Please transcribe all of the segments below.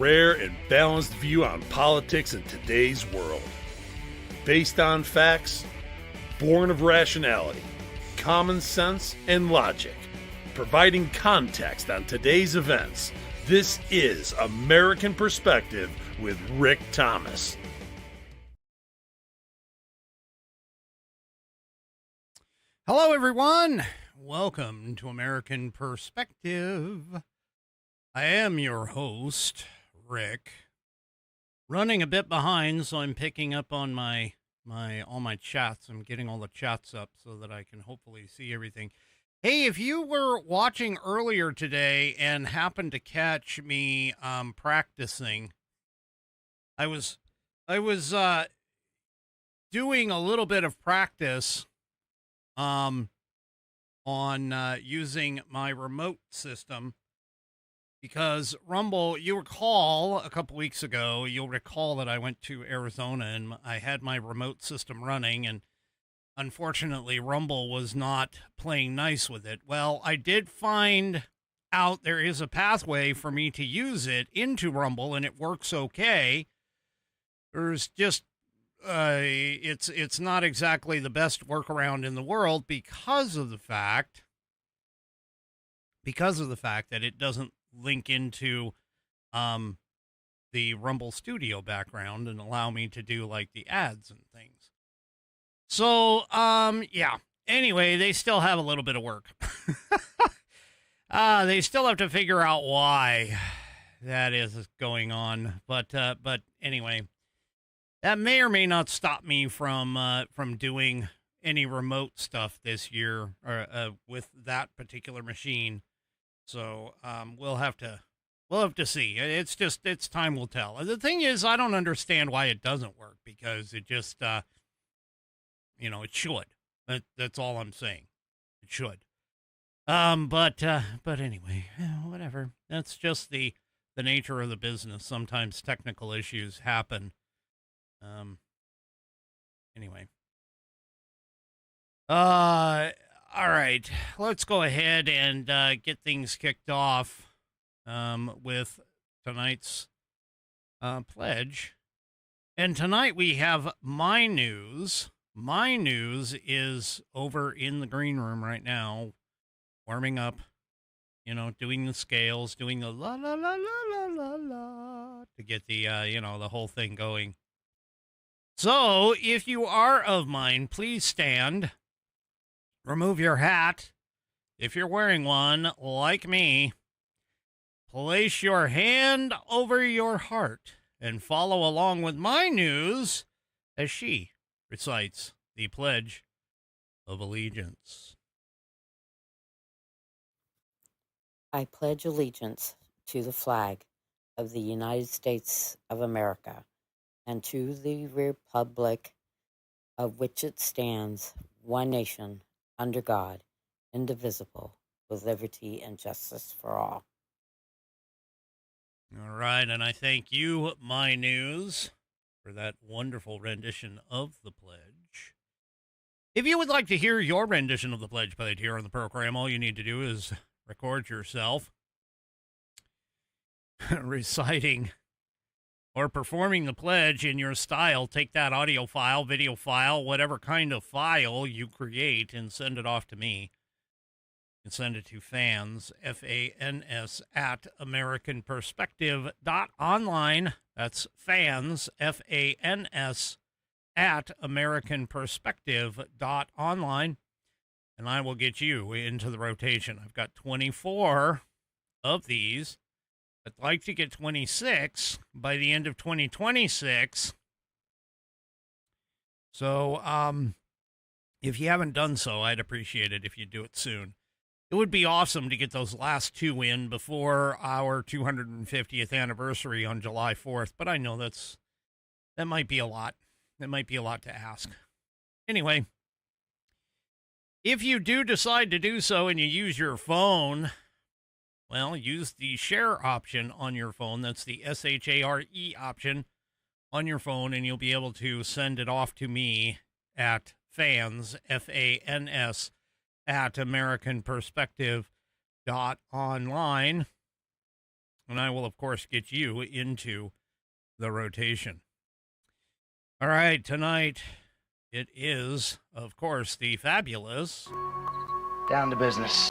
rare and balanced view on politics in today's world. Based on facts, born of rationality, common sense, and logic, providing context on today's events. This is American Perspective with Rick Thomas. Hello, everyone. Welcome to American Perspective. I am your host, Rick. Running a bit behind, so I'm picking up on all my chats. I'm getting all the chats up so that I can hopefully see everything. Hey, if you were watching earlier today and happened to catch me practicing, I was doing a little bit of practice on using my remote system, because Rumble, you recall a couple weeks ago, you'll recall that I went to Arizona and I had my remote system running, and unfortunately Rumble was not playing nice with it. Well, I did find out there is a pathway for me to use it into Rumble, and it works okay. There's just it's not exactly the best workaround in the world because of the fact that it doesn't link into the Rumble Studio background and allow me to do like the ads and things. So yeah. Anyway, they still have a little bit of work. They still have to figure out why that is going on. But anyway, that may or may not stop me from doing any remote stuff this year with that particular machine. So we'll have to see. It's time will tell. The thing is, I don't understand why it doesn't work, because it just it should. That's all I'm saying. It should. But anyway, whatever. That's just the nature of the business. Sometimes technical issues happen. Anyway. All right, let's go ahead and get things kicked off with tonight's pledge. And tonight we have My News. My News is over in the green room right now, warming up, doing the scales, doing the la la la la la la to get the the whole thing going. So, if you are of mine, please stand. Remove your hat. If you're wearing one, like me, place your hand over your heart and follow along with My News as she recites the Pledge of Allegiance. I pledge allegiance to the flag of the United States of America and to the republic of which it stands, one nation, under God, indivisible, with liberty and justice for all. All right, and I thank you, My News, for that wonderful rendition of the pledge. If you would like to hear your rendition of the pledge played here on the program, all you need to do is record yourself reciting or performing the pledge in your style. Take that audio file, video file, whatever kind of file you create, and send it off to me. You can send it to fans, F-A-N-S, at AmericanPerspective.online. That's fans, F-A-N-S, at AmericanPerspective.online. And I will get you into the rotation. I've got 24 of these. I'd like to get 26 by the end of 2026. So, if you haven't done so, I'd appreciate it if you do it soon. It would be awesome to get those last two in before our 250th anniversary on July 4th, but I know that might be a lot. That might be a lot to ask. Anyway, if you do decide to do so and you use your phone, well, use the share option on your phone. That's the SHARE option on your phone, and you'll be able to send it off to me at fans, F-A-N-S, at AmericanPerspective.online. And I will, of course, get you into the rotation. All right, tonight it is, of course, the fabulous... Down to business.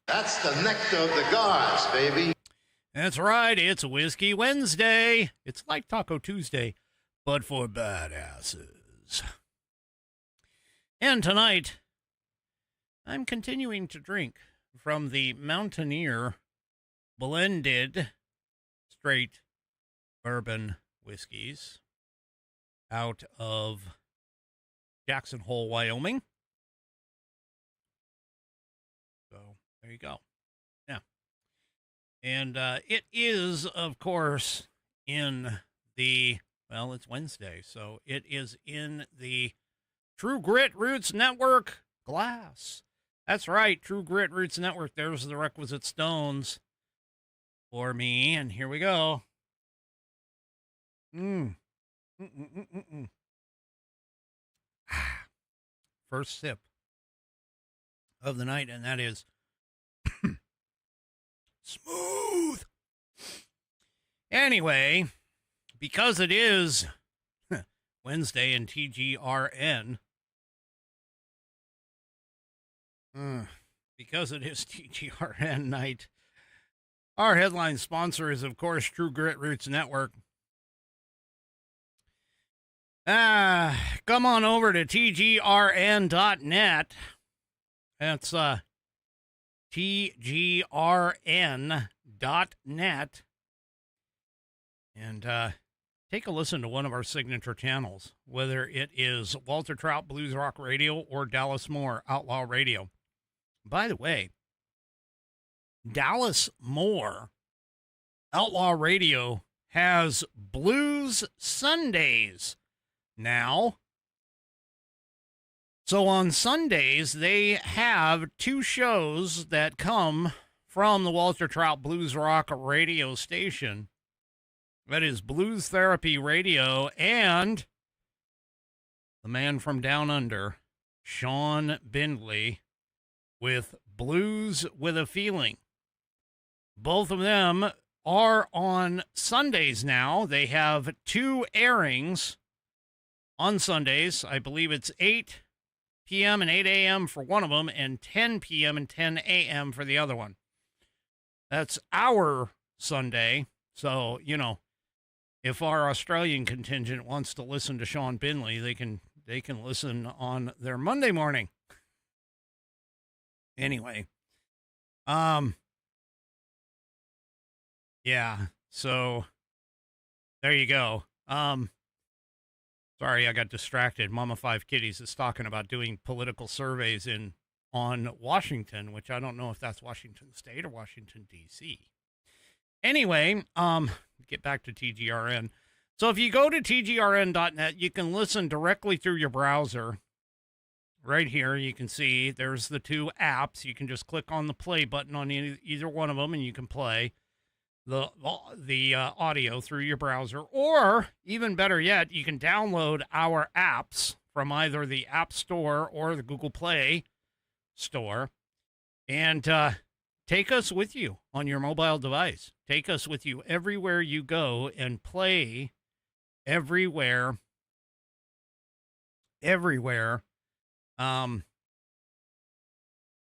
That's the nectar of the gods, baby. That's right, it's Whiskey Wednesday. It's like Taco Tuesday, but for badasses. And tonight, I'm continuing to drink from the Mountaineer blended straight bourbon whiskeys out of Jackson Hole, Wyoming. So there you go. Yeah. And it is, of course, in the, well, it's Wednesday, so it is in the True Grit Roots Network glass. That's right, True Grit Roots Network. There's the requisite stones for me, and here we go. First sip of the night, and that is smooth. Anyway, because it is Wednesday in TGRN, because it is TGRN night, our headline sponsor is, of course, True Grit Roots Network. Come on over to tgrn.net. That's tgrn.net. And take a listen to one of our signature channels, whether it is Walter Trout Blues Rock Radio or Dallas Moore Outlaw Radio. By the way, Dallas Moore Outlaw Radio has Blues Sundays now. So on Sundays, they have two shows that come from the Walter Trout Blues Rock radio station. That is Blues Therapy Radio and the man from down under, Sean Bindley, with Blues with a Feeling. Both of them are on Sundays now. They have two airings on Sundays. I believe it's 8 p.m. and 8 a.m. for one of them and 10 p.m. and 10 a.m. for the other one. That's our Sunday. So, you know, if our Australian contingent wants to listen to Sean Bindley, they can listen on their Monday morning. Anyway, yeah, so there you go. Sorry, I got distracted. Mama Five Kitties is talking about doing political surveys on Washington, which I don't know if that's Washington State or Washington, D.C. Anyway, get back to TGRN. So if you go to tgrn.net, you can listen directly through your browser. Right here, you can see there's the two apps. You can just click on the play button on either one of them, and you can play the audio through your browser. Or, even better yet, you can download our apps from either the App Store or the Google Play Store and take us with you on your mobile device. Take us with you everywhere you go and play everywhere.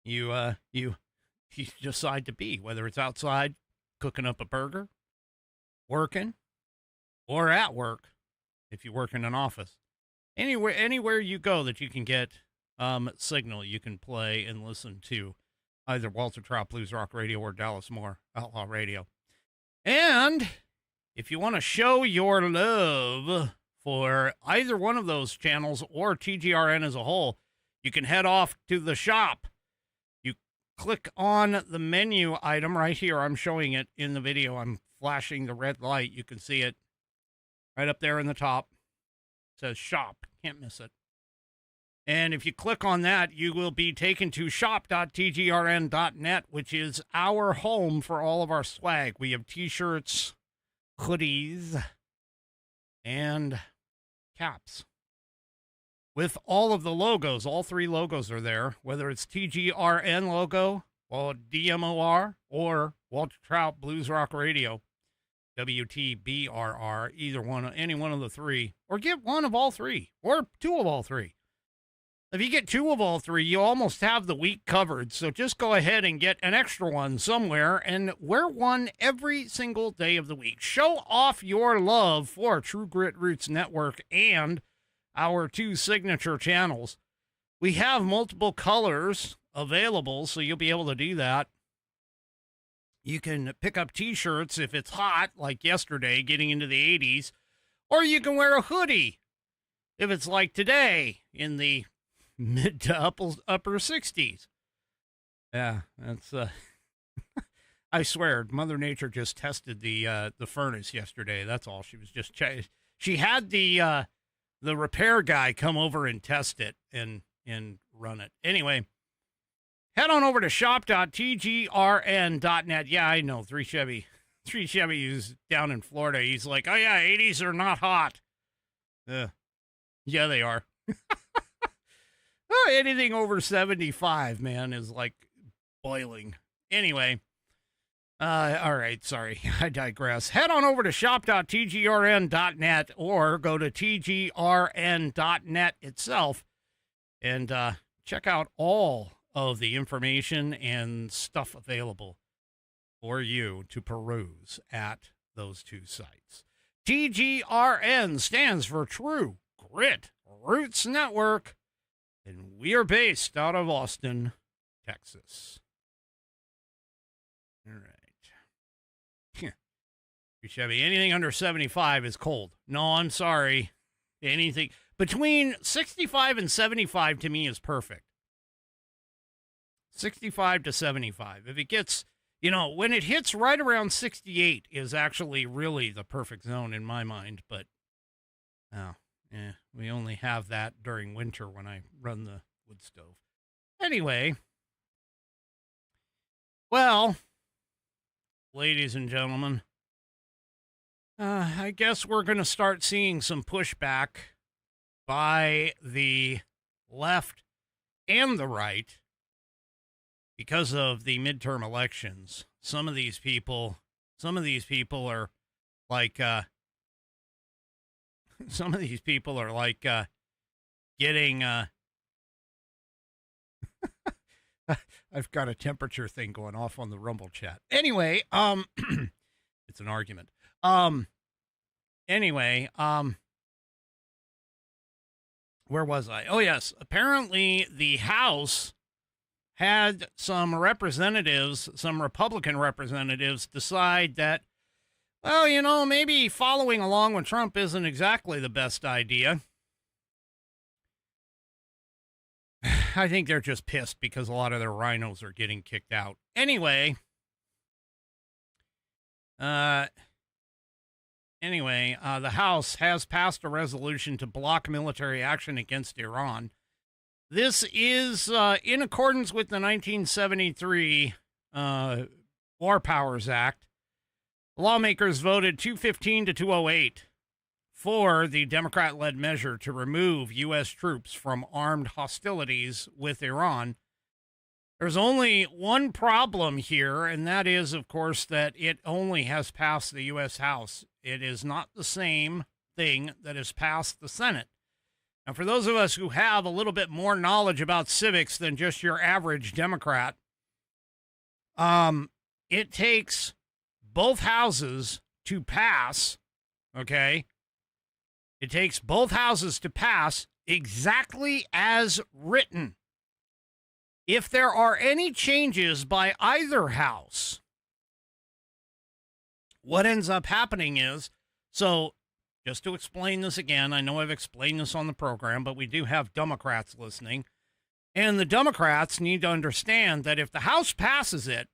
You decide to be, whether it's outside cooking up a burger, working, or at work if you work in an office. Anywhere you go that you can get signal, you can play and listen to either Walter Trout Blues Rock Radio or Dallas Moore Outlaw Radio. And if you want to show your love for either one of those channels or TGRN as a whole, you can head off to the shop. You click on the menu item right here. I'm showing it in the video. I'm flashing the red light. You can see it right up there in the top. It says shop. Can't miss it. And if you click on that, you will be taken to shop.tgrn.net, which is our home for all of our swag. We have t-shirts, hoodies, and caps. with all of the logos. All three logos are there, whether it's TGRN logo, or DMOR, or Walter Trout Blues Rock Radio, WTBRR, either one, any one of the three, or get one of all three, or two of all three. If you get two of all three, you almost have the week covered. So just go ahead and get an extra one somewhere and wear one every single day of the week. Show off your love for True Grit Roots Network and our two signature channels. We have multiple colors available, so you'll be able to do that. You can pick up t-shirts if it's hot, like yesterday, getting into the 80s, or you can wear a hoodie if it's like today in the mid to upper 60s. Yeah, that's I swear, Mother Nature just tested the furnace yesterday. That's all. She was just she had the repair guy come over and test it and run it. Anyway, head on over to shop.tgrn.net. Yeah, I know, Three Chevy is down in Florida. He's like, oh yeah, 80s are not hot. Yeah, they are. Oh, anything over 75, man, is like boiling. Anyway, all right, sorry, I digress. Head on over to shop.tgrn.net or go to tgrn.net itself and check out all of the information and stuff available for you to peruse at those two sites. TGRN stands for True Grit Roots Network, and we are based out of Austin, Texas. All right. Chevy, anything under 75 is cold. No, I'm sorry. Anything between 65 and 75 to me is perfect. 65 to 75. If it gets, when it hits right around 68 is actually really the perfect zone in my mind. But, we only have that during winter when I run the wood stove. Anyway, well, ladies and gentlemen, I guess we're going to start seeing some pushback by the left and the right because of the midterm elections. Some of these people are like, getting, I've got a temperature thing going off on the Rumble chat. Anyway, it's an argument. Where was I? Oh, yes. Apparently the House had some Republican representatives decide that, well, maybe following along with Trump isn't exactly the best idea. I think they're just pissed because a lot of their rhinos are getting kicked out. Anyway, the House has passed a resolution to block military action against Iran. This is in accordance with the 1973 War Powers Act. Lawmakers voted 215 to 208 for the Democrat-led measure to remove U.S. troops from armed hostilities with Iran. There's only one problem here, and that is, of course, that it only has passed the U.S. House. It is not the same thing that has passed the Senate. Now, for those of us who have a little bit more knowledge about civics than just your average Democrat, it takes both houses to pass, okay? It takes both houses to pass exactly as written. If there are any changes by either house, what ends up happening is, so just to explain this again, I know I've explained this on the program, but we do have Democrats listening, and the Democrats need to understand that if the House passes it,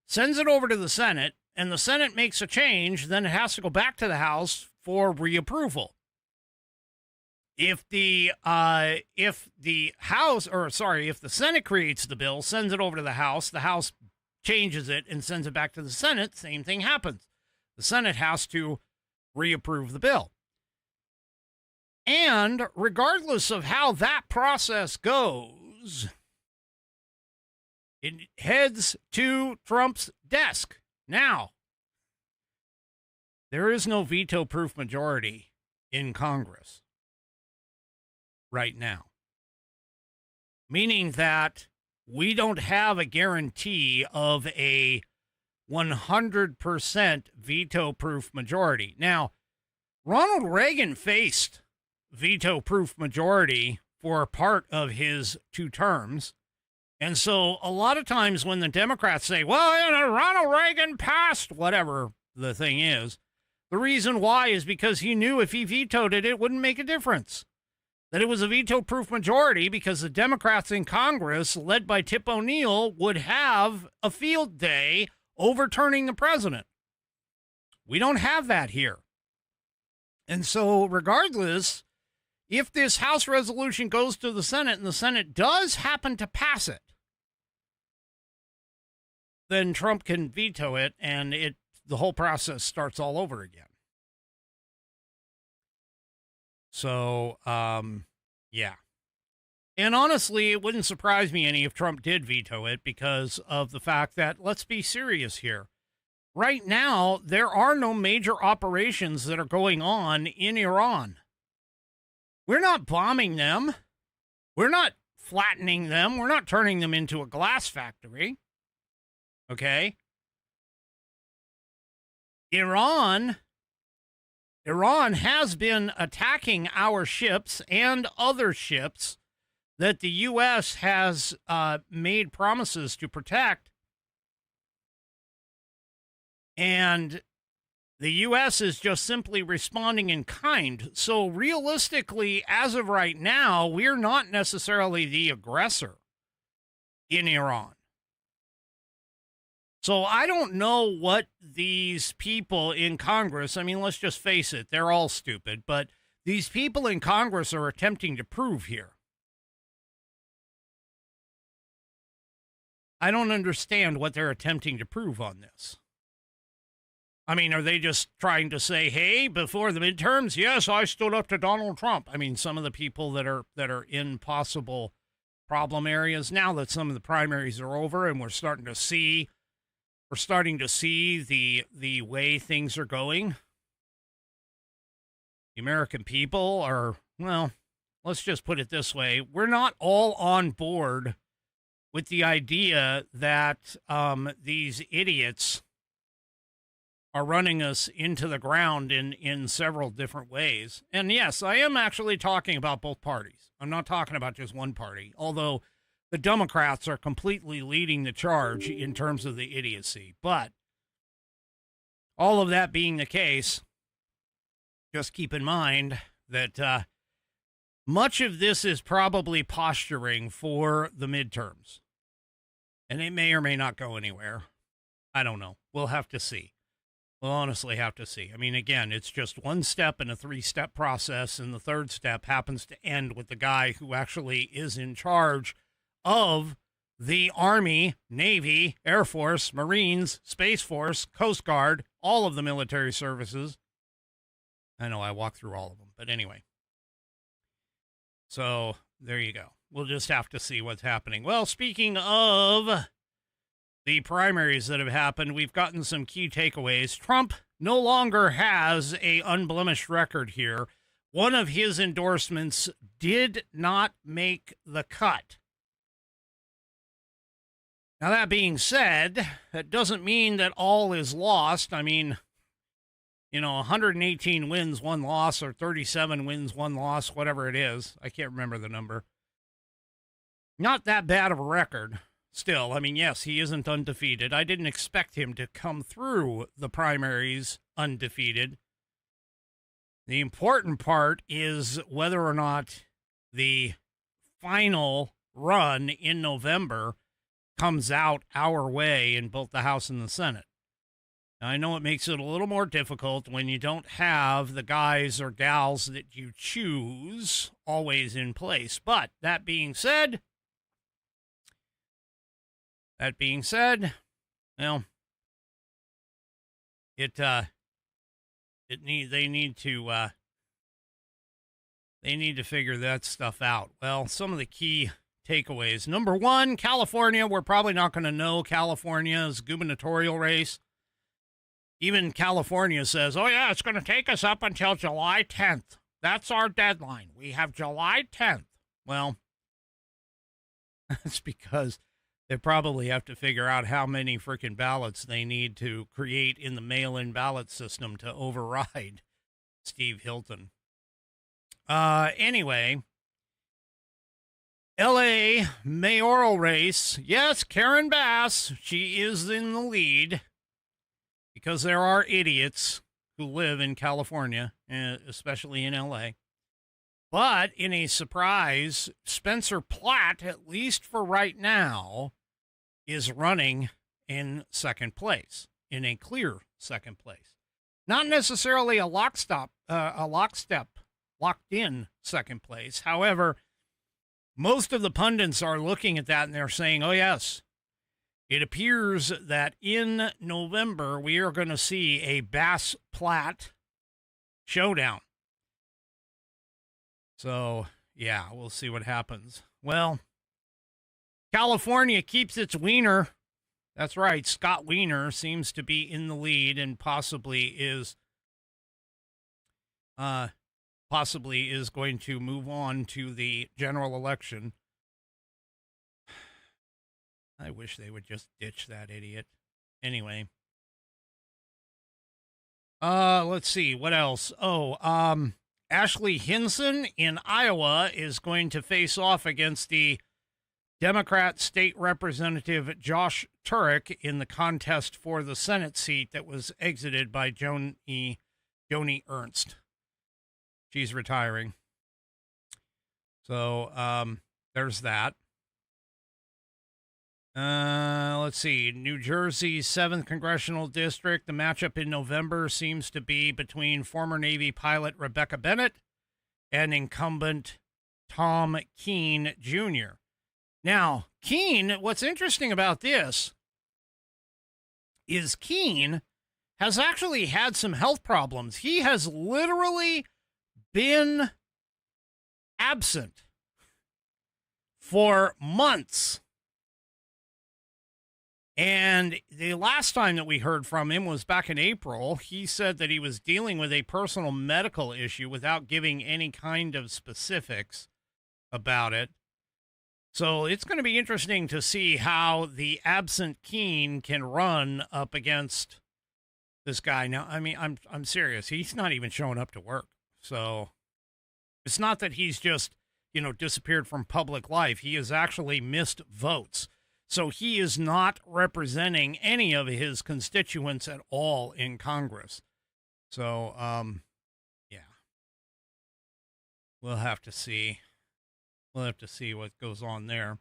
sends it over to the Senate, and the Senate makes a change, then it has to go back to the House for reapproval. If the Senate creates the bill, sends it over to the House changes it and sends it back to the Senate, same thing happens. The Senate has to reapprove the bill. And regardless of how that process goes, it heads to Trump's desk. Now, there is no veto-proof majority in Congress right now, meaning that we don't have a guarantee of a 100% veto-proof majority. Now, Ronald Reagan faced veto-proof majority for part of his 2 terms. And so a lot of times when the Democrats say, well, you know, Ronald Reagan passed whatever the thing is, the reason why is because he knew if he vetoed it, it wouldn't make a difference. That it was a veto-proof majority because the Democrats in Congress, led by Tip O'Neill, would have a field day overturning the president. We don't have that here. And so regardless, if this House resolution goes to the Senate and the Senate does happen to pass it, then Trump can veto it and the whole process starts all over again. So, yeah. And honestly, it wouldn't surprise me any if Trump did veto it because of the fact that, let's be serious here. Right now, there are no major operations that are going on in Iran. We're not bombing them. We're not flattening them. We're not turning them into a glass factory. Okay? Iran has been attacking our ships and other ships that the U.S. has made promises to protect. And the U.S. is just simply responding in kind. So realistically, as of right now, we're not necessarily the aggressor in Iran. So I don't know what these people in Congress, I mean, let's just face it, they're all stupid, but these people in Congress are attempting to prove here. I don't understand what they're attempting to prove on this. I mean, are they just trying to say, hey, before the midterms, yes, I stood up to Donald Trump? I mean, some of the people that are in possible problem areas, now that some of the primaries are over and we're starting to see the way things are going, the American people are, well, let's just put it this way. We're not all on board with the idea that these idiots are running us into the ground in several different ways. And yes, I am actually talking about both parties. I'm not talking about just one party, although the Democrats are completely leading the charge in terms of the idiocy. But all of that being the case, just keep in mind that much of this is probably posturing for the midterms. And it may or may not go anywhere. I don't know. We'll have to see. We'll honestly have to see. I mean, again, it's just one step in a 3-step process, and the third step happens to end with the guy who actually is in charge of the Army, Navy, Air Force, Marines, Space Force, Coast Guard, all of the military services. I know I walked through all of them, but anyway. So there you go. We'll just have to see what's happening. Well, speaking of the primaries that have happened, we've gotten some key takeaways. Trump no longer has an unblemished record here. One of his endorsements did not make the cut. Now, that being said, that doesn't mean that all is lost. I mean, 118 wins, 1 loss, or 37 wins, 1 loss, whatever it is. I can't remember the number. Not that bad of a record. Still, I mean, yes, he isn't undefeated. I didn't expect him to come through the primaries undefeated. The important part is whether or not the final run in November comes out our way in both the House and the Senate. Now, I know it makes it a little more difficult when you don't have the guys or gals that you choose always in place. But that being said, well, they need to They need to figure that stuff out. Well, some of the key takeaways. Number one, California. We're probably not going to know California's gubernatorial race. Even California says, oh, yeah, it's going to take us up until July 10th. That's our deadline. We have July 10th. Well, that's because they probably have to figure out how many freaking ballots they need to create in the mail-in ballot system to override Steve Hilton. Anyway, L.A. mayoral race. Yes, Karen Bass. She is in the lead because there are idiots who live in California, especially in L.A. But in a surprise, Spencer Platt, at least for right now, is running in second place, in a clear second place. Not necessarily a lockstep, locked-in second place. However, most of the pundits are looking at that and they're saying, oh, yes, it appears that in November we are going to see a Bass-Platt showdown. So, yeah, we'll see what happens. Well, California keeps its wiener. That's right. Scott Wiener seems to be in the lead and possibly is going to move on to the general election. I wish they would just ditch that idiot. Anyway. Let's see. What else? Ashley Hinson in Iowa is going to face off against the Democrat State Representative Josh Turek in the contest for the Senate seat that was exited by Joni Ernst. She's retiring. So, there's that. Let's see. New Jersey's 7th Congressional District. The matchup in November seems to be between former Navy pilot Rebecca Bennett and incumbent Tom Keene Jr. Now, Keene, what's interesting about this is Keene has actually had some health problems. He has literally been absent for months. And the last time that we heard from him was back in April. He said that he was dealing with a personal medical issue without giving any kind of specifics about it. So it's going to be interesting to see how the absent Keene can run up against this guy. Now, I mean, I'm serious. He's not even showing up to work. So it's not that he's just, disappeared from public life. He has actually missed votes. So he is not representing any of his constituents at all in Congress. So, yeah. We'll have to see. We'll have to see what goes on there.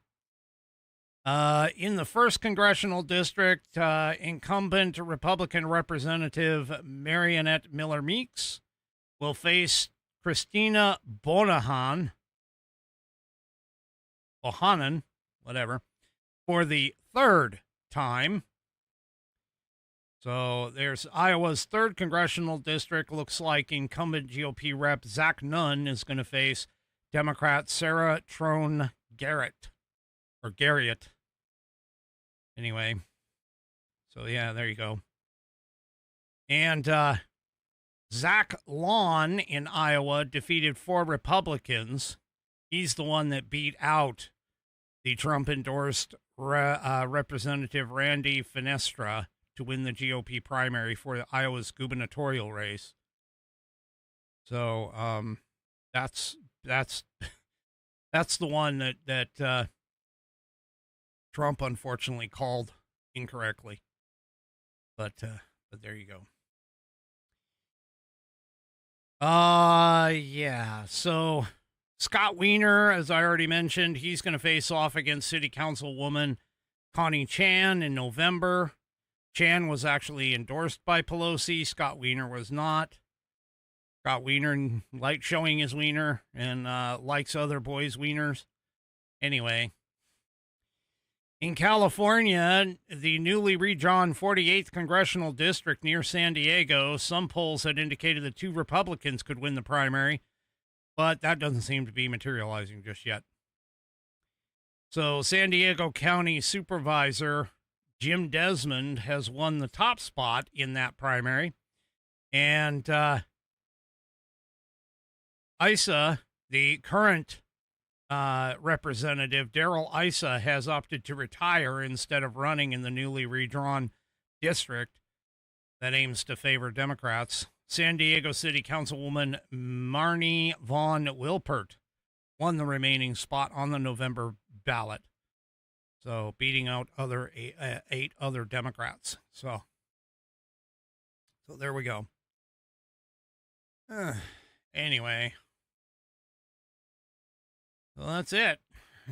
In the 1st Congressional District, incumbent Republican Representative Marionette Miller Meeks will face Christina Bohannon, whatever, for the 3rd time. So there's Iowa's 3rd Congressional District. Looks like incumbent GOP Rep Zach Nunn is going to face Democrat Sarah Trone Garrett. Anyway. So, yeah, there you go. And Zach Lawn in Iowa defeated 4 Republicans. He's the one that beat out the Trump-endorsed Representative Randy Fenestra to win the GOP primary for Iowa's gubernatorial race. So that's the one that Trump unfortunately called incorrectly. But there you go. Yeah. So Scott Wiener, as I already mentioned, he's going to face off against City Councilwoman Connie Chan in November. Chan was actually endorsed by Pelosi. Scott Wiener was not. Scott Wiener likes showing his wiener and likes other boys' wieners. Anyway, in California, the newly redrawn 48th Congressional District near San Diego, some polls had indicated that 2 Republicans could win the primary. but that doesn't seem to be materializing just yet. So San Diego County Supervisor Jim Desmond has won the top spot in that primary. And Issa, the current representative, Darrell Issa, has opted to retire instead of running in the newly redrawn district that aims to favor Democrats. San Diego City Councilwoman Marnie Von Wilpert won the remaining spot on the November ballot, so beating out eight other Democrats. So there we go. Anyway, well, that's it.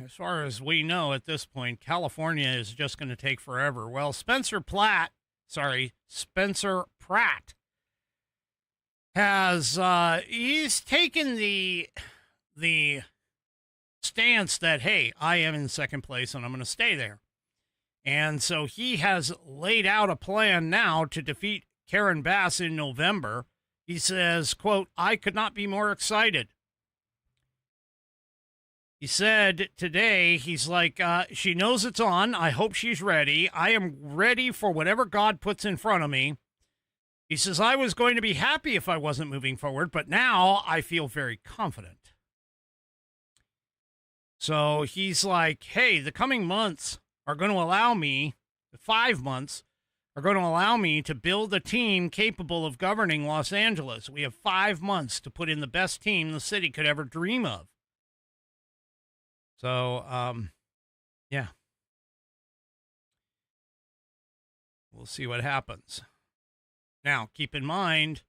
As far as we know at this point, California is just going to take forever. Well, Spencer Pratt has he's taken the stance that, hey, I am in second place and I'm going to stay there. And so he has laid out a plan now to defeat Karen Bass in November. He says, quote, "I could not be more excited." He said today, he's like, she knows it's on. I hope she's ready. I am ready for whatever God puts in front of me. He says, I was going to be happy if I wasn't moving forward, but now I feel very confident. So he's like, hey, the coming months are going to allow me, 5 months, are going to allow me to build a team capable of governing Los Angeles. We have 5 months to put in the best team the city could ever dream of. So, yeah. We'll see what happens. Now, keep in mind,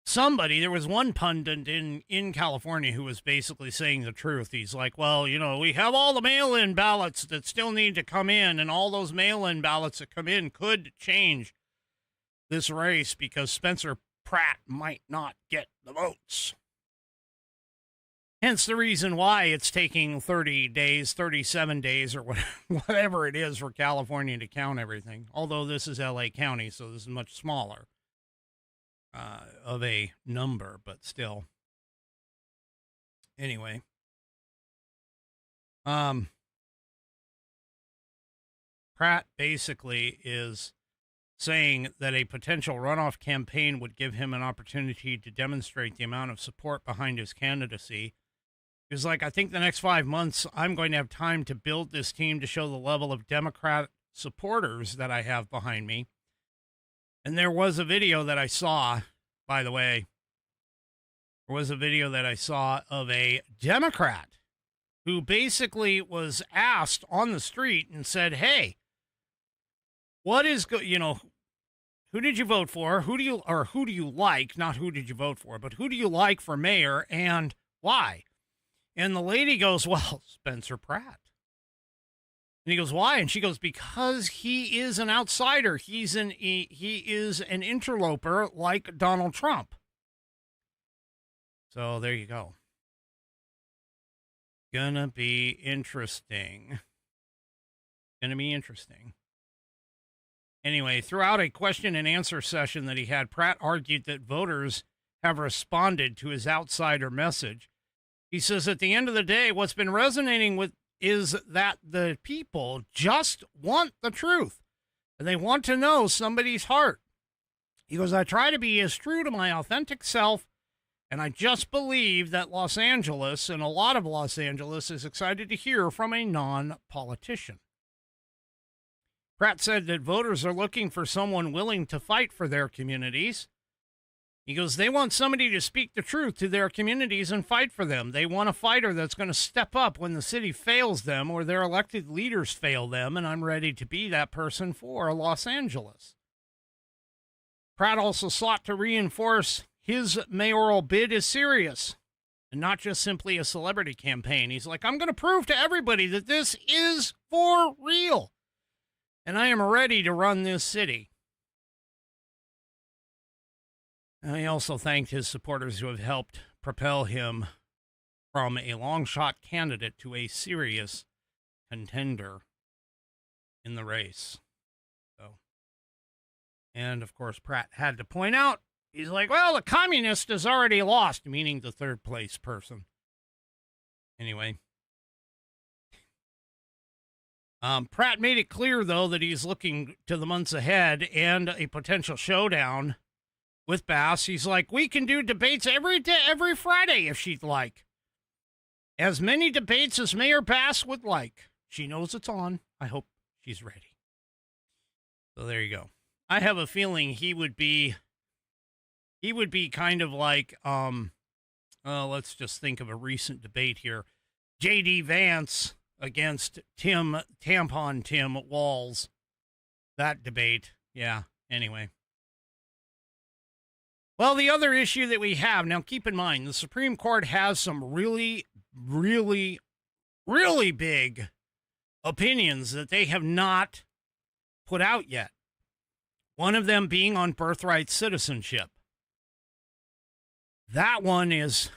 there was one pundit in California who was basically saying the truth. He's like, well, we have all the mail-in ballots that still need to come in, and all those mail-in ballots that come in could change this race because Spencer Pratt might not get the votes. Hence the reason why it's taking 30 days, 37 days, or whatever it is for California to count everything. Although this is LA County, so this is much smaller of a number, but still. Anyway. Pratt basically is saying that a potential runoff campaign would give him an opportunity to demonstrate the amount of support behind his candidacy. He was like, I think the next 5 months, I'm going to have time to build this team to show the level of Democrat supporters that I have behind me. And there was a video that I saw, by the way, of a Democrat who basically was asked on the street and said, hey, who did you vote for? Who do you like? Not who did you vote for, but who do you like for mayor and why? And the lady goes, well, Spencer Pratt. And he goes, why? And she goes, because he is an outsider. He is an interloper like Donald Trump. So there you go. Gonna be interesting. Anyway, throughout a question and answer session that he had, Pratt argued that voters have responded to his outsider message. He says, at the end of the day, what's been resonating with is that the people just want the truth, and they want to know somebody's heart. He goes, I try to be as true to my authentic self, and I just believe that Los Angeles, and a lot of Los Angeles, is excited to hear from a non-politician. Pratt said that voters are looking for someone willing to fight for their communities. He goes, they want somebody to speak the truth to their communities and fight for them. They want a fighter that's going to step up when the city fails them or their elected leaders fail them, and I'm ready to be that person for Los Angeles. Pratt also sought to reinforce his mayoral bid is serious and not just simply a celebrity campaign. He's like, I'm going to prove to everybody that this is for real, and I am ready to run this city. He also thanked his supporters who have helped propel him from a long-shot candidate to a serious contender in the race. And, of course, Pratt had to point out He's like, well, the communist has already lost, meaning the third place person. Anyway. Pratt made it clear, though, that he's looking to the months ahead and a potential showdown with Bass. He's like, we can do debates every day, every Friday if she'd like. As many debates as Mayor Bass would like. She knows it's on. I hope she's ready. So there you go. I have a feeling he would be kind of like, let's just think of a recent debate here. J.D. Vance against Tampon Tim Walls. That debate. Yeah, anyway. Well, the other issue that we have, now keep in mind, the Supreme Court has some really, really, really big opinions that they have not put out yet. One of them being on birthright citizenship. That one is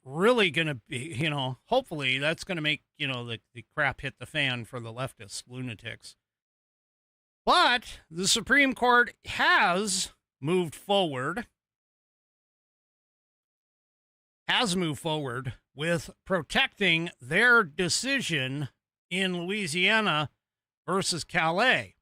really going to be, hopefully that's going to make, the crap hit the fan for the leftist lunatics. But the Supreme Court has moved forward with protecting their decision in Louisiana versus Calais.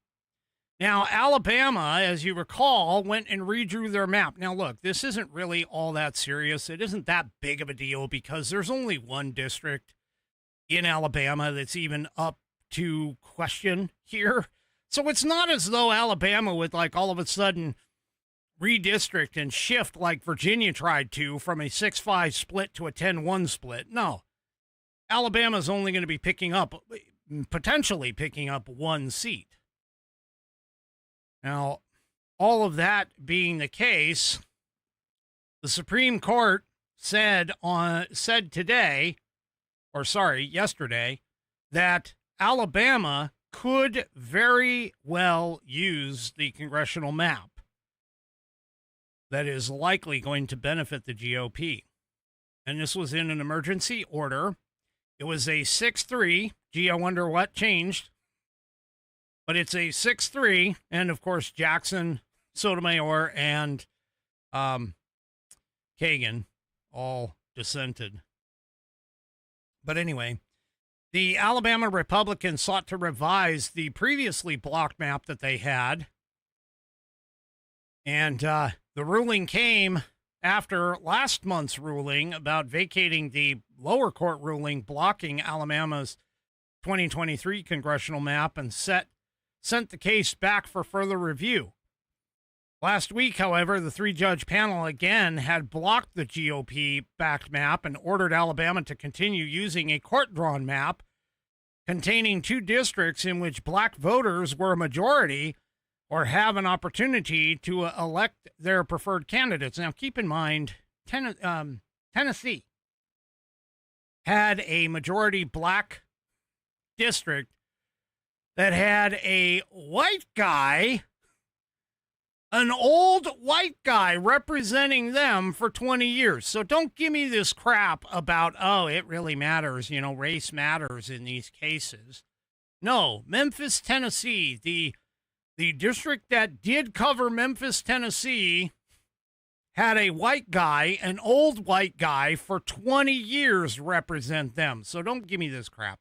Now, Alabama, as you recall, went and redrew their map. Now, look, this isn't really all that serious. It isn't that big of a deal because there's only one district in Alabama that's even up to question here. So it's not as though Alabama would, like, all of a sudden redistrict and shift like Virginia tried to from a 6-5 split to a 10-1 split. No. Alabama's only going to be potentially picking up one seat. Now, all of that being the case, the Supreme Court said yesterday, that Alabama could very well use the congressional map that is likely going to benefit the GOP. And this was in an emergency order. It was a 6-3. Gee, I wonder what changed. But it's a 6-3, and of course Jackson, Sotomayor, and Kagan all dissented. But anyway, the Alabama Republicans sought to revise the previously blocked map that they had, and the ruling came after last month's ruling about vacating the lower court ruling blocking Alabama's 2023 congressional map and sent the case back for further review. Last week, however, the 3-judge panel again had blocked the GOP-backed map and ordered Alabama to continue using a court-drawn map containing 2 districts in which black voters were a majority or have an opportunity to elect their preferred candidates. Now, keep in mind, Tennessee had a majority black district that had a white guy, an old white guy representing them for 20 years. So don't give me this crap about, oh, it really matters, race matters in these cases. No, Memphis, Tennessee, the district that did cover Memphis, Tennessee, had a white guy, an old white guy, for 20 years represent them. So don't give me this crap.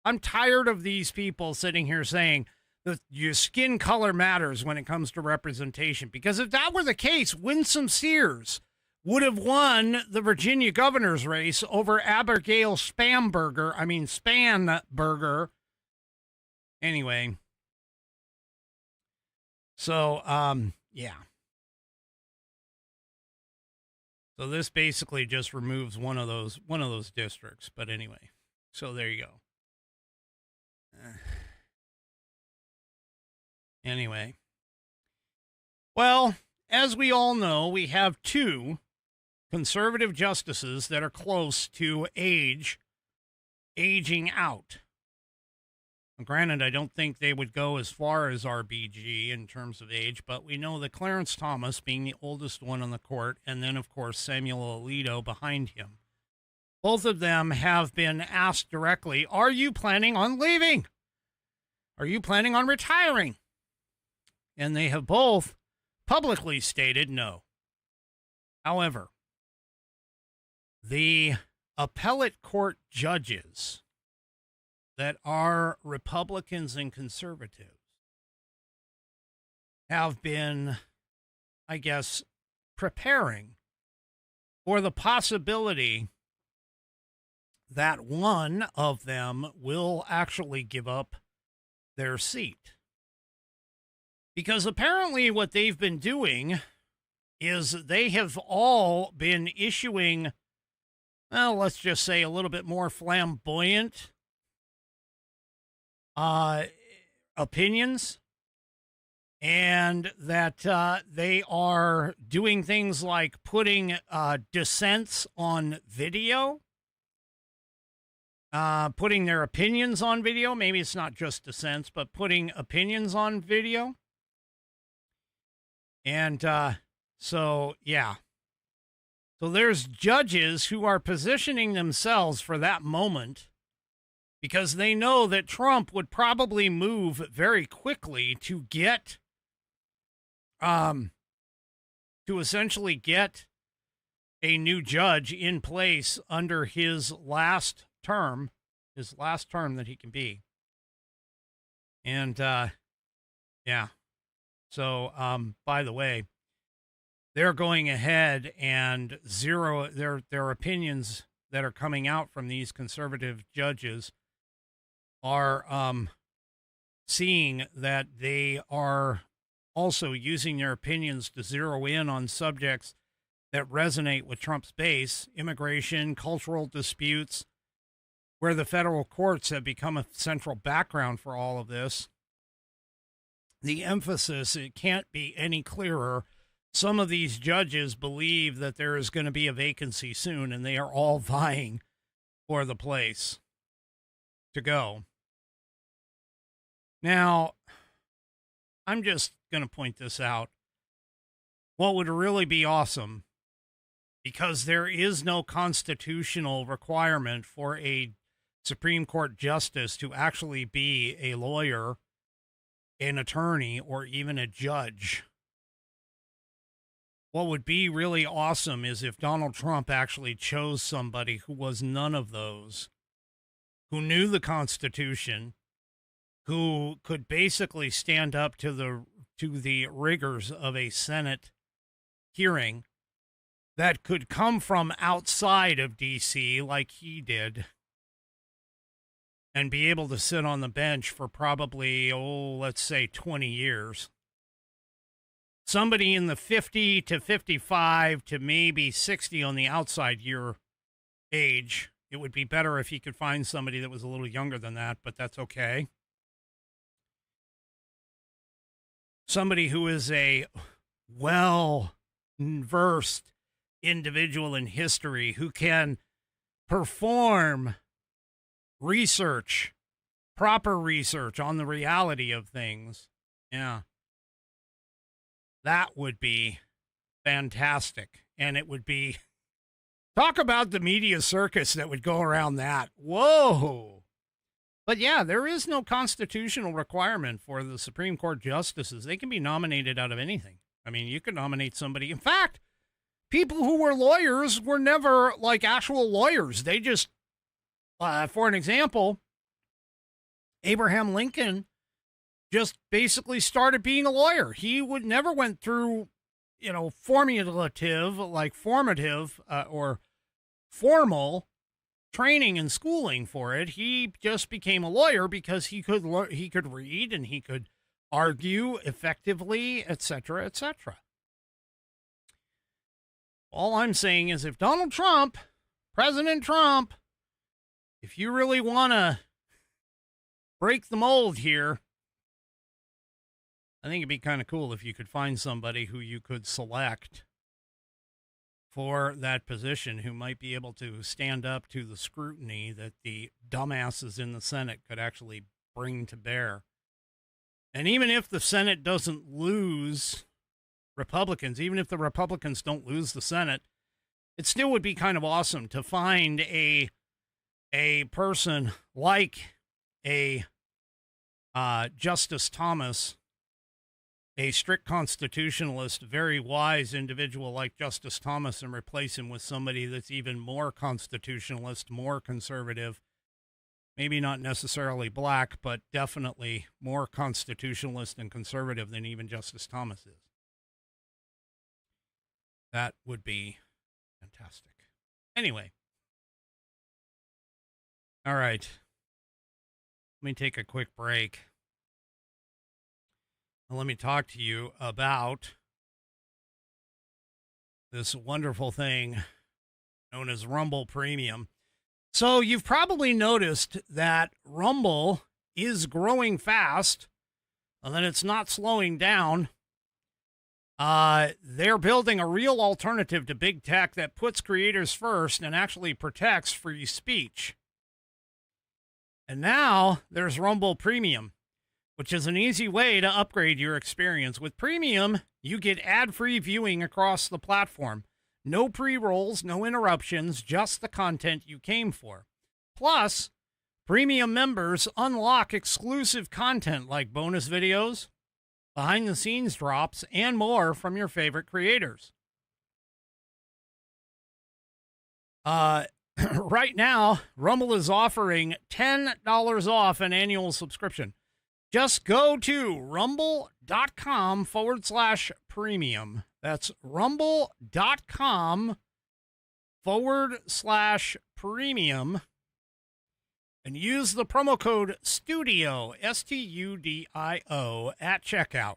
I'm tired of these people sitting here saying that your skin color matters when it comes to representation. Because if that were the case, Winsome Sears would have won the Virginia governor's race over Abigail Spanberger. Anyway. So, yeah. So this basically just removes one of those districts. But anyway, so there you go. Anyway, well, as we all know, we have 2 conservative justices that are close to aging out. Granted, I don't think they would go as far as RBG in terms of age, but we know that Clarence Thomas being the oldest one on the court, and then, of course, Samuel Alito behind him. Both of them have been asked directly, are you planning on leaving? Are you planning on retiring? And they have both publicly stated no. However, the appellate court judges that are Republicans and conservatives have been, I guess, preparing for the possibility that one of them will actually give up their seat. Because apparently what they've been doing is they have all been issuing, well, let's just say a little bit more flamboyant opinions, and that they are doing things like putting dissents on video, putting their opinions on video. Maybe it's not just dissents, but putting opinions on video. And so, yeah. So there's judges who are positioning themselves for that moment because they know that Trump would probably move very quickly to get, to essentially get a new judge in place under his last term that he can be. And, yeah. So, by the way, they're going ahead and zero their opinions that are coming out from these conservative judges are seeing that they are also using their opinions to zero in on subjects that resonate with Trump's base: immigration, cultural disputes, where the federal courts have become a central background for all of this. The emphasis, it can't be any clearer. Some of these judges believe that there is going to be a vacancy soon, and they are all vying for the place to go. Now, I'm just going to point this out. What would really be awesome, because there is no constitutional requirement for a Supreme Court justice to actually be a lawyer, an attorney, or even a judge. What would be really awesome is if Donald Trump actually chose somebody who was none of those, who knew the Constitution, who could basically stand up to the rigors of a Senate hearing, that could come from outside of D.C. like he did, and be able to sit on the bench for probably, let's say 20 years. Somebody in the 50 to 55 to maybe 60 on the outside year age. It would be better if he could find somebody that was a little younger than that, but that's okay. Somebody who is a well-versed individual in history, who can perform research, proper research on the reality of things. Yeah. That would be fantastic. And it would be, talk about the media circus that would go around that. Whoa. But yeah, there is no constitutional requirement for the Supreme Court justices. They can be nominated out of anything. I mean, you could nominate somebody. In fact, people who were lawyers were never like actual lawyers. They just, for an example, Abraham Lincoln just basically started being a lawyer. He never went through, formative or formal training and schooling for it. He just became a lawyer because he could read and he could argue effectively, etc., etc. All I'm saying is if Donald Trump, President Trump, if you really want to break the mold here, I think it'd be kind of cool if you could find somebody who you could select for that position, who might be able to stand up to the scrutiny that the dumbasses in the Senate could actually bring to bear. And even if the Senate doesn't lose Republicans, even if the Republicans don't lose the Senate, it still would be kind of awesome to find a person like a Justice Thomas a strict constitutionalist, very wise individual like Justice Thomas and replace him with somebody that's even more constitutionalist, more conservative, maybe not necessarily black, but definitely more constitutionalist and conservative than even Justice Thomas is. That would be fantastic. Anyway. All right. Let me take a quick break. And let me talk to you about this wonderful thing known as Rumble Premium. So you've probably noticed that Rumble is growing fast and that it's not slowing down. They're building a real alternative to big tech that puts creators first and actually protects free speech. And now there's Rumble Premium, which is an easy way to upgrade your experience. With Premium, you get ad-free viewing across the platform. No pre-rolls, no interruptions, just the content you came for. Plus, Premium members unlock exclusive content like bonus videos, behind-the-scenes drops, and more from your favorite creators. Right now, Rumble is offering $10 off an annual subscription. Just go to rumble.com/premium. That's rumble.com/premium. And use the promo code STUDIO, STUDIO, at checkout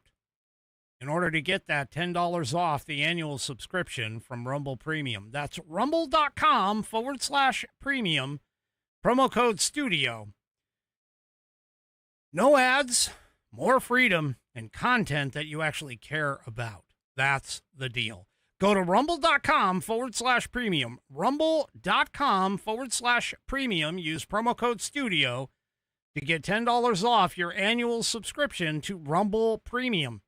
in order to get that $10 off the annual subscription from Rumble Premium. That's rumble.com/premium, promo code STUDIO. No ads, more freedom, and content that you actually care about. That's the deal. Go to rumble.com/premium, rumble.com/premium. Use promo code STUDIO to get $10 off your annual subscription to Rumble Premium.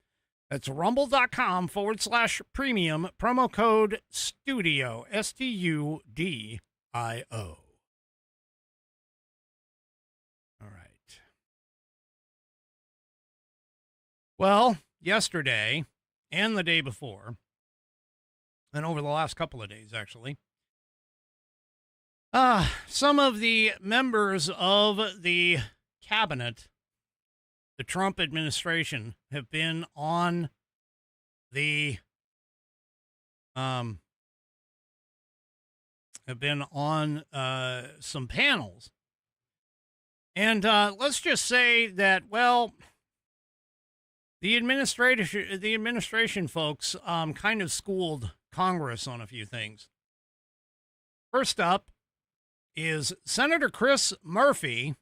That's rumble.com/premium, promo code STUDIO, STUDIO. All right. Well, yesterday and the day before, and over the last couple of days, actually, some of the members of the cabinet, the Trump administration, have been on the some panels. And let's just say that, well, the administration folks kind of schooled Congress on a few things. First up is Senator Chris Murphy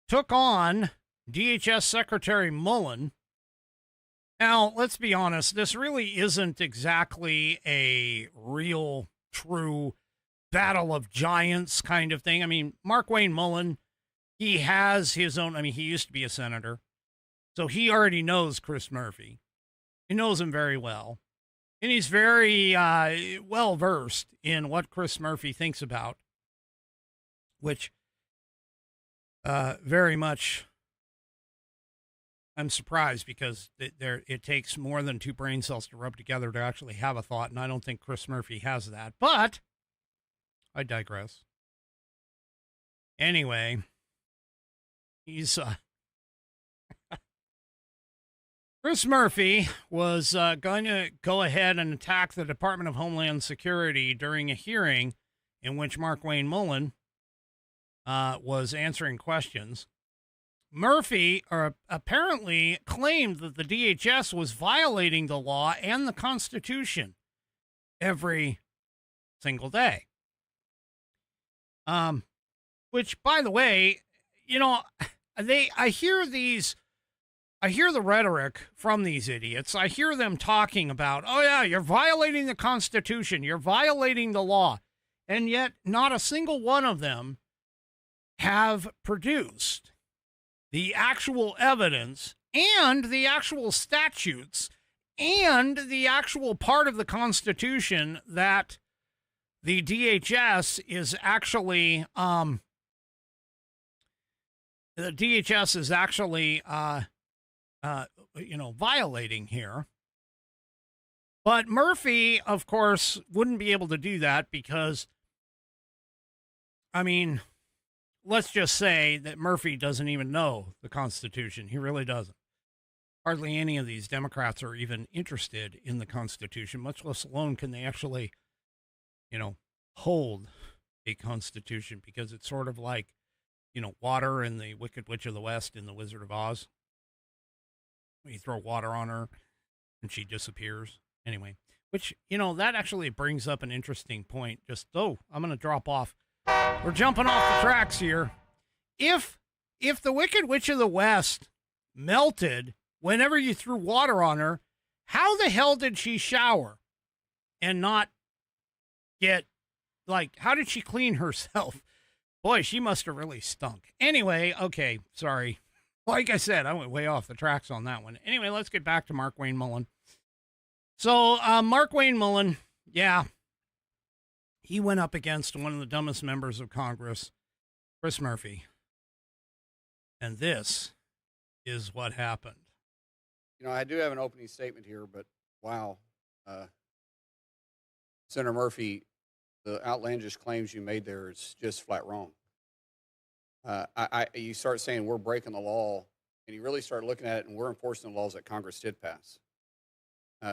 took on DHS Secretary Mullin. Now, let's be honest, this really isn't exactly a real, true battle of giants kind of thing. I mean, Mark Wayne Mullin, he has his own, he used to be a senator, so he already knows Chris Murphy. He knows him very well. And he's very well-versed in what Chris Murphy thinks about, which very much I'm surprised, because it takes more than two brain cells to rub together to actually have a thought, and I don't think Chris Murphy has that. But I digress. Anyway, he's Chris Murphy was going to go ahead and attack the Department of Homeland Security during a hearing in which Mark Wayne Mullin was answering questions. Murphy apparently claimed that the DHS was violating the law and the Constitution every single day. Which, by the way, I hear the rhetoric from these idiots. I hear them talking about, oh yeah, you're violating the Constitution, you're violating the law. And yet not a single one of them have produced the actual evidence and the actual statutes and the actual part of the Constitution that the DHS is actually violating here. But Murphy, of course, wouldn't be able to do that because, I mean, let's just say that Murphy doesn't even know the Constitution. He really doesn't. Hardly any of these Democrats are even interested in the Constitution, much less alone can they actually, hold a Constitution, because it's sort of like, water in the Wicked Witch of the West in The Wizard of Oz. You throw water on her and she disappears. Anyway, which, that actually brings up an interesting point. I'm going to drop off. We're jumping off the tracks here. If the Wicked Witch of the West melted whenever you threw water on her, how the hell did she shower and not get, how did she clean herself? Boy, she must have really stunk. Anyway, okay, sorry. Like I said, I went way off the tracks on that one. Anyway, let's get back to Mark Wayne Mullin. So, Mark Wayne Mullin, yeah, he went up against one of the dumbest members of Congress, Chris Murphy. And this is what happened. I do have an opening statement here, but wow. Senator Murphy, the outlandish claims you made there is just flat wrong. You start saying we're breaking the law, and you really start looking at it, and we're enforcing the laws that Congress did pass.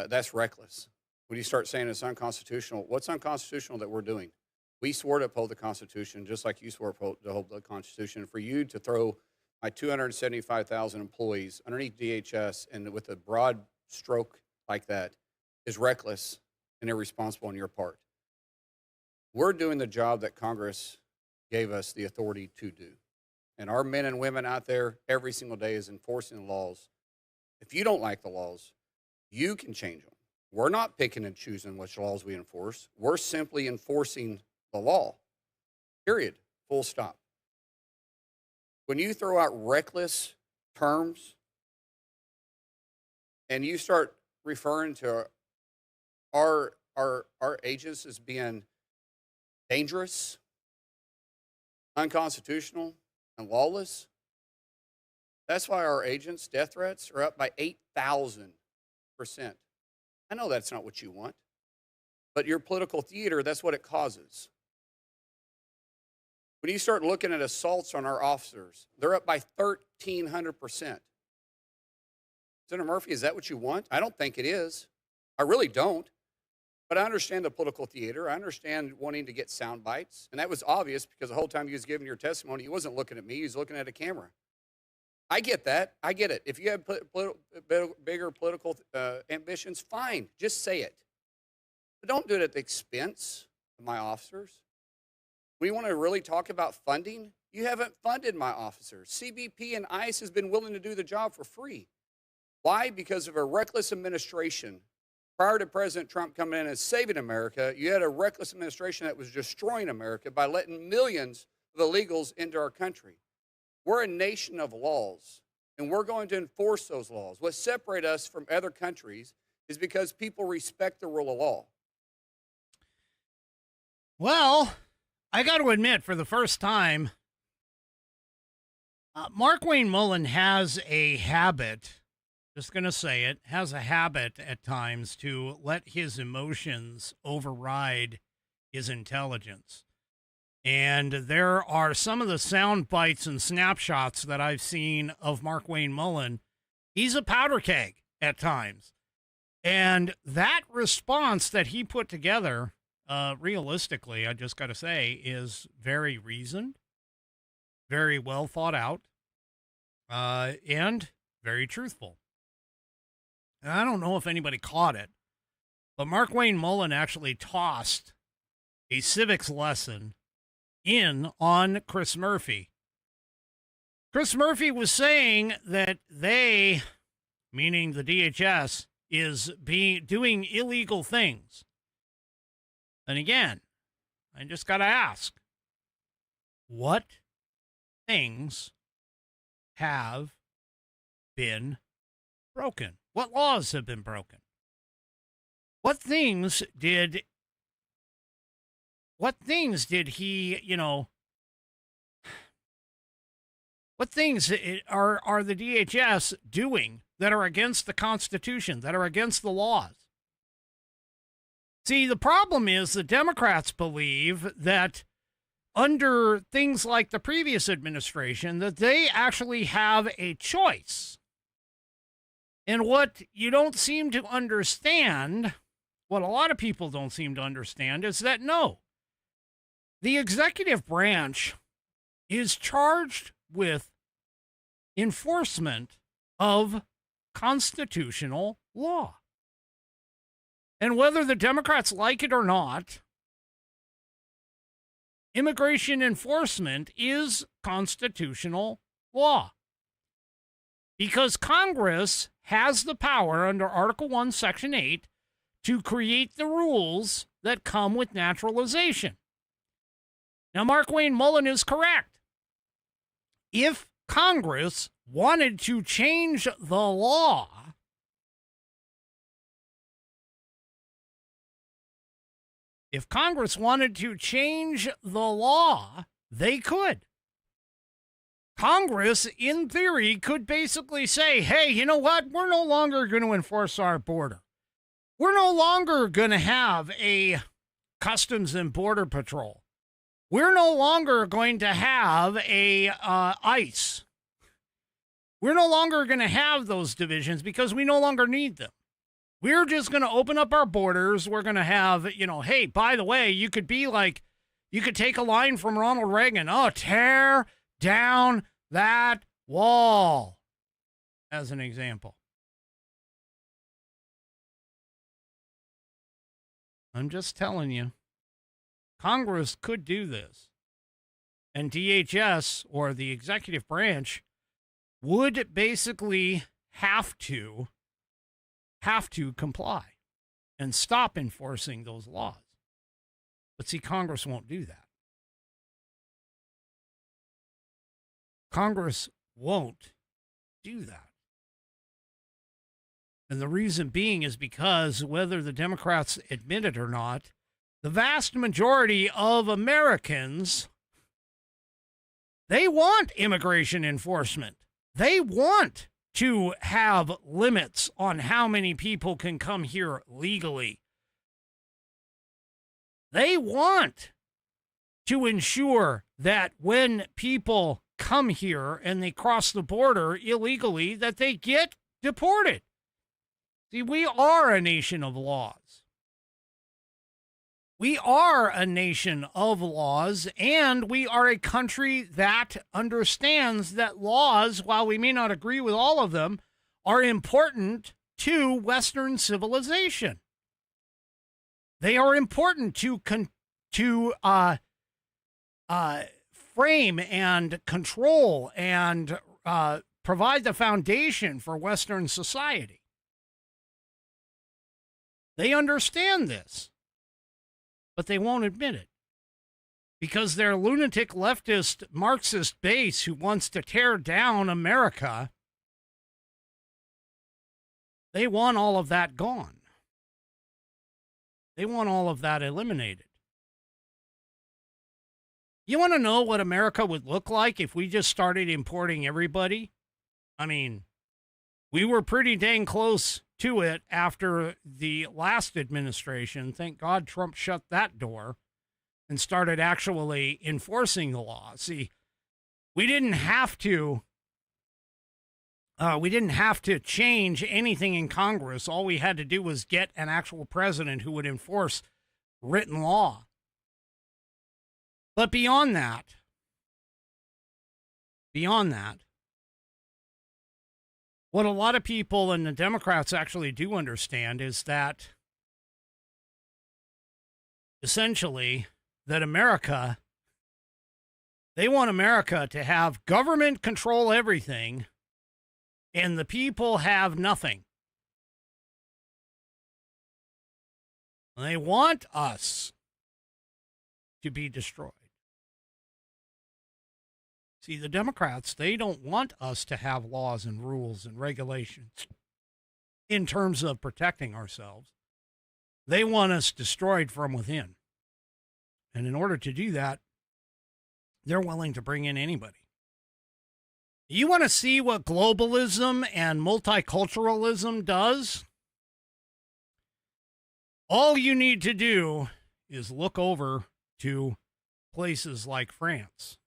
That's reckless. When you start saying it's unconstitutional, what's unconstitutional that we're doing? We swore to uphold the Constitution, just like you swore to uphold the Constitution. For you to throw my 275,000 employees underneath DHS and with a broad stroke like that is reckless and irresponsible on your part. We're doing the job that Congress gave us the authority to do. And our men and women out there every single day is enforcing the laws. If you don't like the laws, you can change them. We're not picking and choosing which laws we enforce. We're simply enforcing the law, period, full stop. When you throw out reckless terms and you start referring to our agents as being dangerous, unconstitutional, and lawless, that's why our agents' death threats are up by 8,000%. I know that's not what you want, but your political theater, that's what it causes. When you start looking at assaults on our officers, they're up by 1,300%. Senator Murphy, is that what you want? I don't think it is. I really don't. But I understand the political theater. I understand wanting to get sound bites. And that was obvious because the whole time he was giving your testimony, he wasn't looking at me. He was looking at a camera. I get that. I get it. If you have bigger political ambitions, fine. Just say it. But don't do it at the expense of my officers. We want to really talk about funding. You haven't funded my officers. CBP and ICE has been willing to do the job for free. Why? Because of a reckless administration. Prior to President Trump coming in and saving America, you had a reckless administration that was destroying America by letting millions of illegals into our country. We're a nation of laws, and we're going to enforce those laws. What separates us from other countries is because people respect the rule of law. Well, I got to admit, for the first time, Mark Wayne Mullin has a habit, just going to say it, has a habit at times to let his emotions override his intelligence. And there are some of the sound bites and snapshots that I've seen of Mark Wayne Mullin. He's a powder keg at times. And that response that he put together, realistically, I just got to say, is very reasoned, very well thought out, and very truthful. And I don't know if anybody caught it, but Mark Wayne Mullin actually tossed a civics lesson in on Chris Murphy. Chris Murphy was saying that they, meaning the DHS, is doing illegal things. And again, I just got to ask, what things have been broken? What laws have been broken? What things did he, what things are the DHS doing that are against the Constitution, that are against the laws. See, the problem is the Democrats believe that under things like the previous administration, that they actually have a choice. And what you don't seem to understand, what a lot of people don't seem to understand, is that no, the executive branch is charged with enforcement of constitutional law. And whether the Democrats like it or not, immigration enforcement is constitutional law. Because Congress has the power under Article 1, Section 8 to create the rules that come with naturalization. Now, Mark Wayne Mullin is correct. If Congress wanted to change the law, they could. Congress, in theory, could basically say, hey, you know what? We're no longer going to enforce our border. We're no longer going to have a Customs and Border Patrol. We're no longer going to have a ICE. We're no longer going to have those divisions because we no longer need them. We're just going to open up our borders. We're going to have, hey, by the way, you could take a line from Ronald Reagan. Oh, tear down that wall, as an example. I'm just telling you, Congress could do this. And DHS, or the executive branch, would basically have to comply and stop enforcing those laws. But see, Congress won't do that. Congress won't do that. And the reason being is because, whether the Democrats admit it or not, the vast majority of Americans, they want immigration enforcement. They want to have limits on how many people can come here legally. They want to ensure that when people come here and they cross the border illegally, that they get deported. See, we are a nation of laws. We are a nation of laws, and we are a country that understands that laws, while we may not agree with all of them, are important to Western civilization. They are important to frame and control and provide the foundation for Western society. They understand this, but they won't admit it because their lunatic leftist Marxist base who wants to tear down America, they want all of that gone. They want all of that eliminated. You want to know what America would look like if we just started importing everybody? I mean, we were pretty dang close to it after the last administration. Thank God Trump shut that door and started actually enforcing the law. See, we didn't have to change anything in Congress. All we had to do was get an actual president who would enforce written law. But beyond that, what a lot of people and the Democrats actually do understand is that essentially that America, they want America to have government control everything and the people have nothing. They want us to be destroyed. See, the Democrats, they don't want us to have laws and rules and regulations in terms of protecting ourselves. They want us destroyed from within. And in order to do that, they're willing to bring in anybody. You want to see what globalism and multiculturalism does? All you need to do is look over to places like France,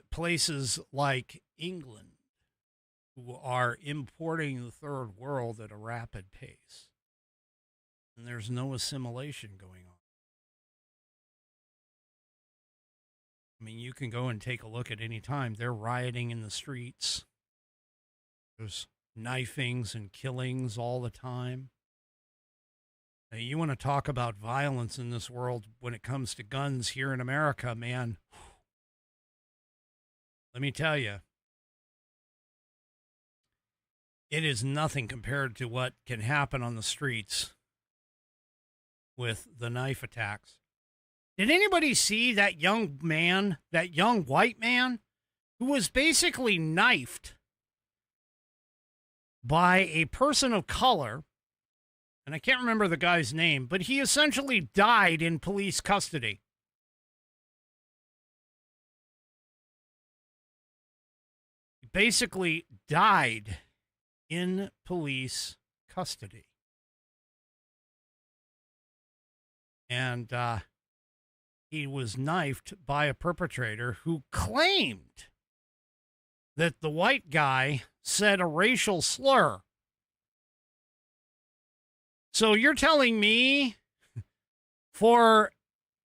places like England, who are importing the third world at a rapid pace. And there's no assimilation going on. I mean, you can go and take a look at any time. They're rioting in the streets. There's knifings and killings all the time. Now, you want to talk about violence in this world when it comes to guns here in America, man. Let me tell you, it is nothing compared to what can happen on the streets with the knife attacks. Did anybody see that young man, that young white man, who was basically knifed by a person of color? And I can't remember the guy's name, but he essentially died in police custody. He basically died in police custody. And he was knifed by a perpetrator who claimed that the white guy said a racial slur. So you're telling me for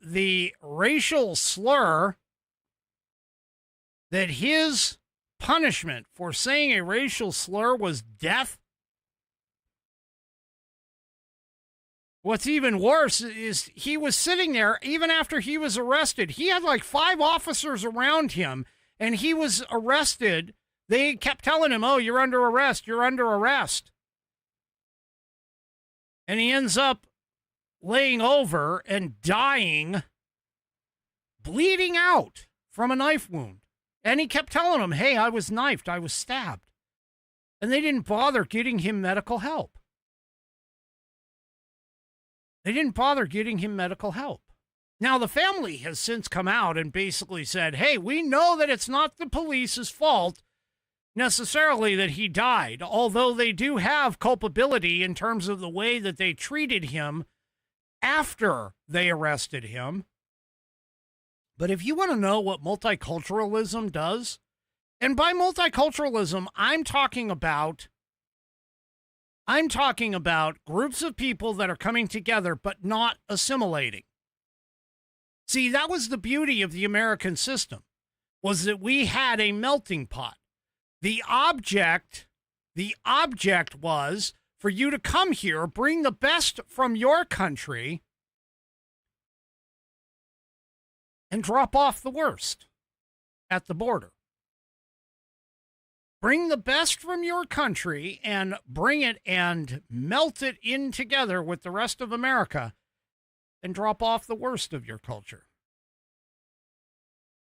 the racial slur that his punishment for saying a racial slur was death? What's even worse is he was sitting there even after he was arrested. He had like 5 officers around him, and he was arrested. They kept telling him, oh, you're under arrest, you're under arrest. And he ends up laying over and dying, bleeding out from a knife wound. And he kept telling them, hey, I was knifed, I was stabbed. And they didn't bother getting him medical help. They didn't bother getting him medical help. Now, the family has since come out and basically said, hey, we know that it's not the police's fault necessarily that he died, although they do have culpability in terms of the way that they treated him after they arrested him. But if you want to know what multiculturalism does, and by multiculturalism, I'm talking about groups of people that are coming together but not assimilating. See, that was the beauty of the American system, was that we had a melting pot. The object was for you to come here, bring the best from your country, and drop off the worst at the border. Bring the best from your country and bring it and melt it in together with the rest of America and drop off the worst of your culture.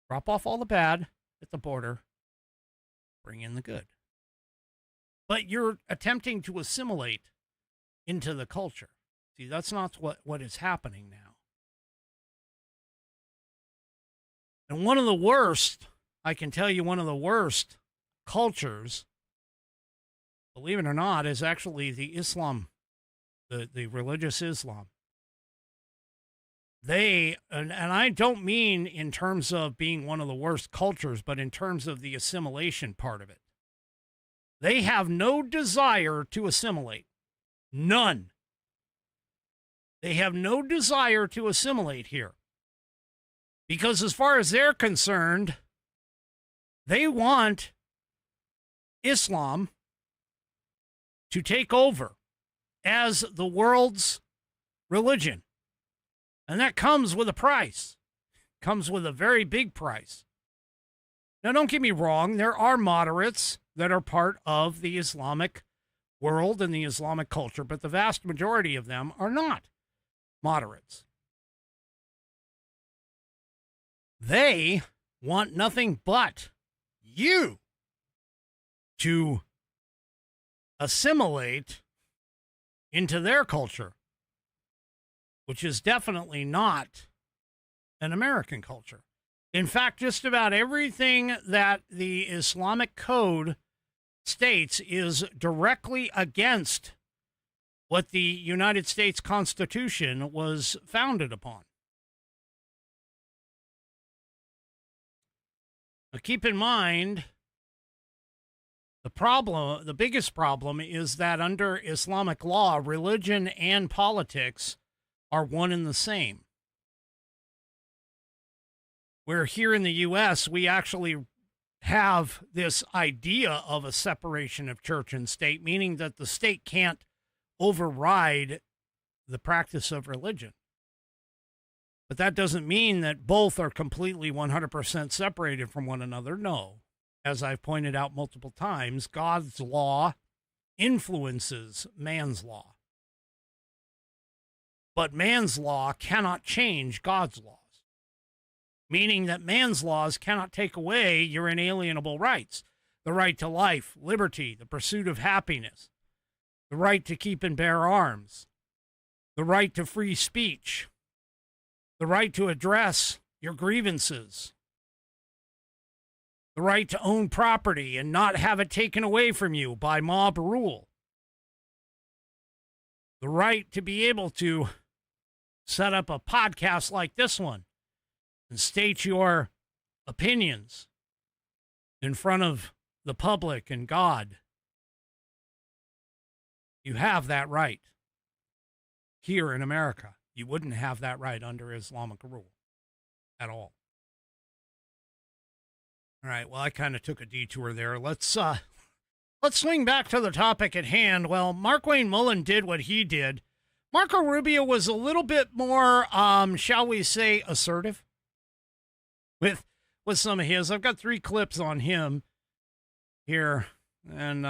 Drop off all the bad at the border. Bring in the good. But you're attempting to assimilate into the culture. See, that's not what is happening now. And one of the worst, I can tell you one of the worst cultures, believe it or not, is actually the Islam, the religious Islam. They, and I don't mean in terms of being one of the worst cultures, but in terms of the assimilation part of it. They have no desire to assimilate. None. They have no desire to assimilate here. Because as far as they're concerned, they want Islam to take over as the world's religion. And that comes with a price. Comes with a very big price. Now, don't get me wrong. There are moderates that are part of the Islamic world and the Islamic culture, but the vast majority of them are not moderates. They want nothing but you to assimilate into their culture, which is definitely not an American culture. In fact, just about everything that the Islamic Code states is directly against what the United States Constitution was founded upon. Now, keep in mind, the biggest problem is that under Islamic law, religion and politics are one and the same. Where here in the U.S., we actually have this idea of a separation of church and state, meaning that the state can't override the practice of religion. But that doesn't mean that both are completely 100% separated from one another. No. As I've pointed out multiple times, God's law influences man's law. But man's law cannot change God's laws, meaning that man's laws cannot take away your inalienable rights, the right to life, liberty, the pursuit of happiness, the right to keep and bear arms, the right to free speech, the right to address your grievances, the right to own property and not have it taken away from you by mob rule, the right to be able to set up a podcast like this one and state your opinions in front of the public and God. You have that right here in America. You wouldn't have that right under Islamic rule at all. All right, well, I kind of took a detour there. Let's swing back to the topic at hand. Well, Markwayne Mullin did what he did. Marco Rubio was a little bit more, shall we say, assertive with some of his. I've got 3 clips on him here, and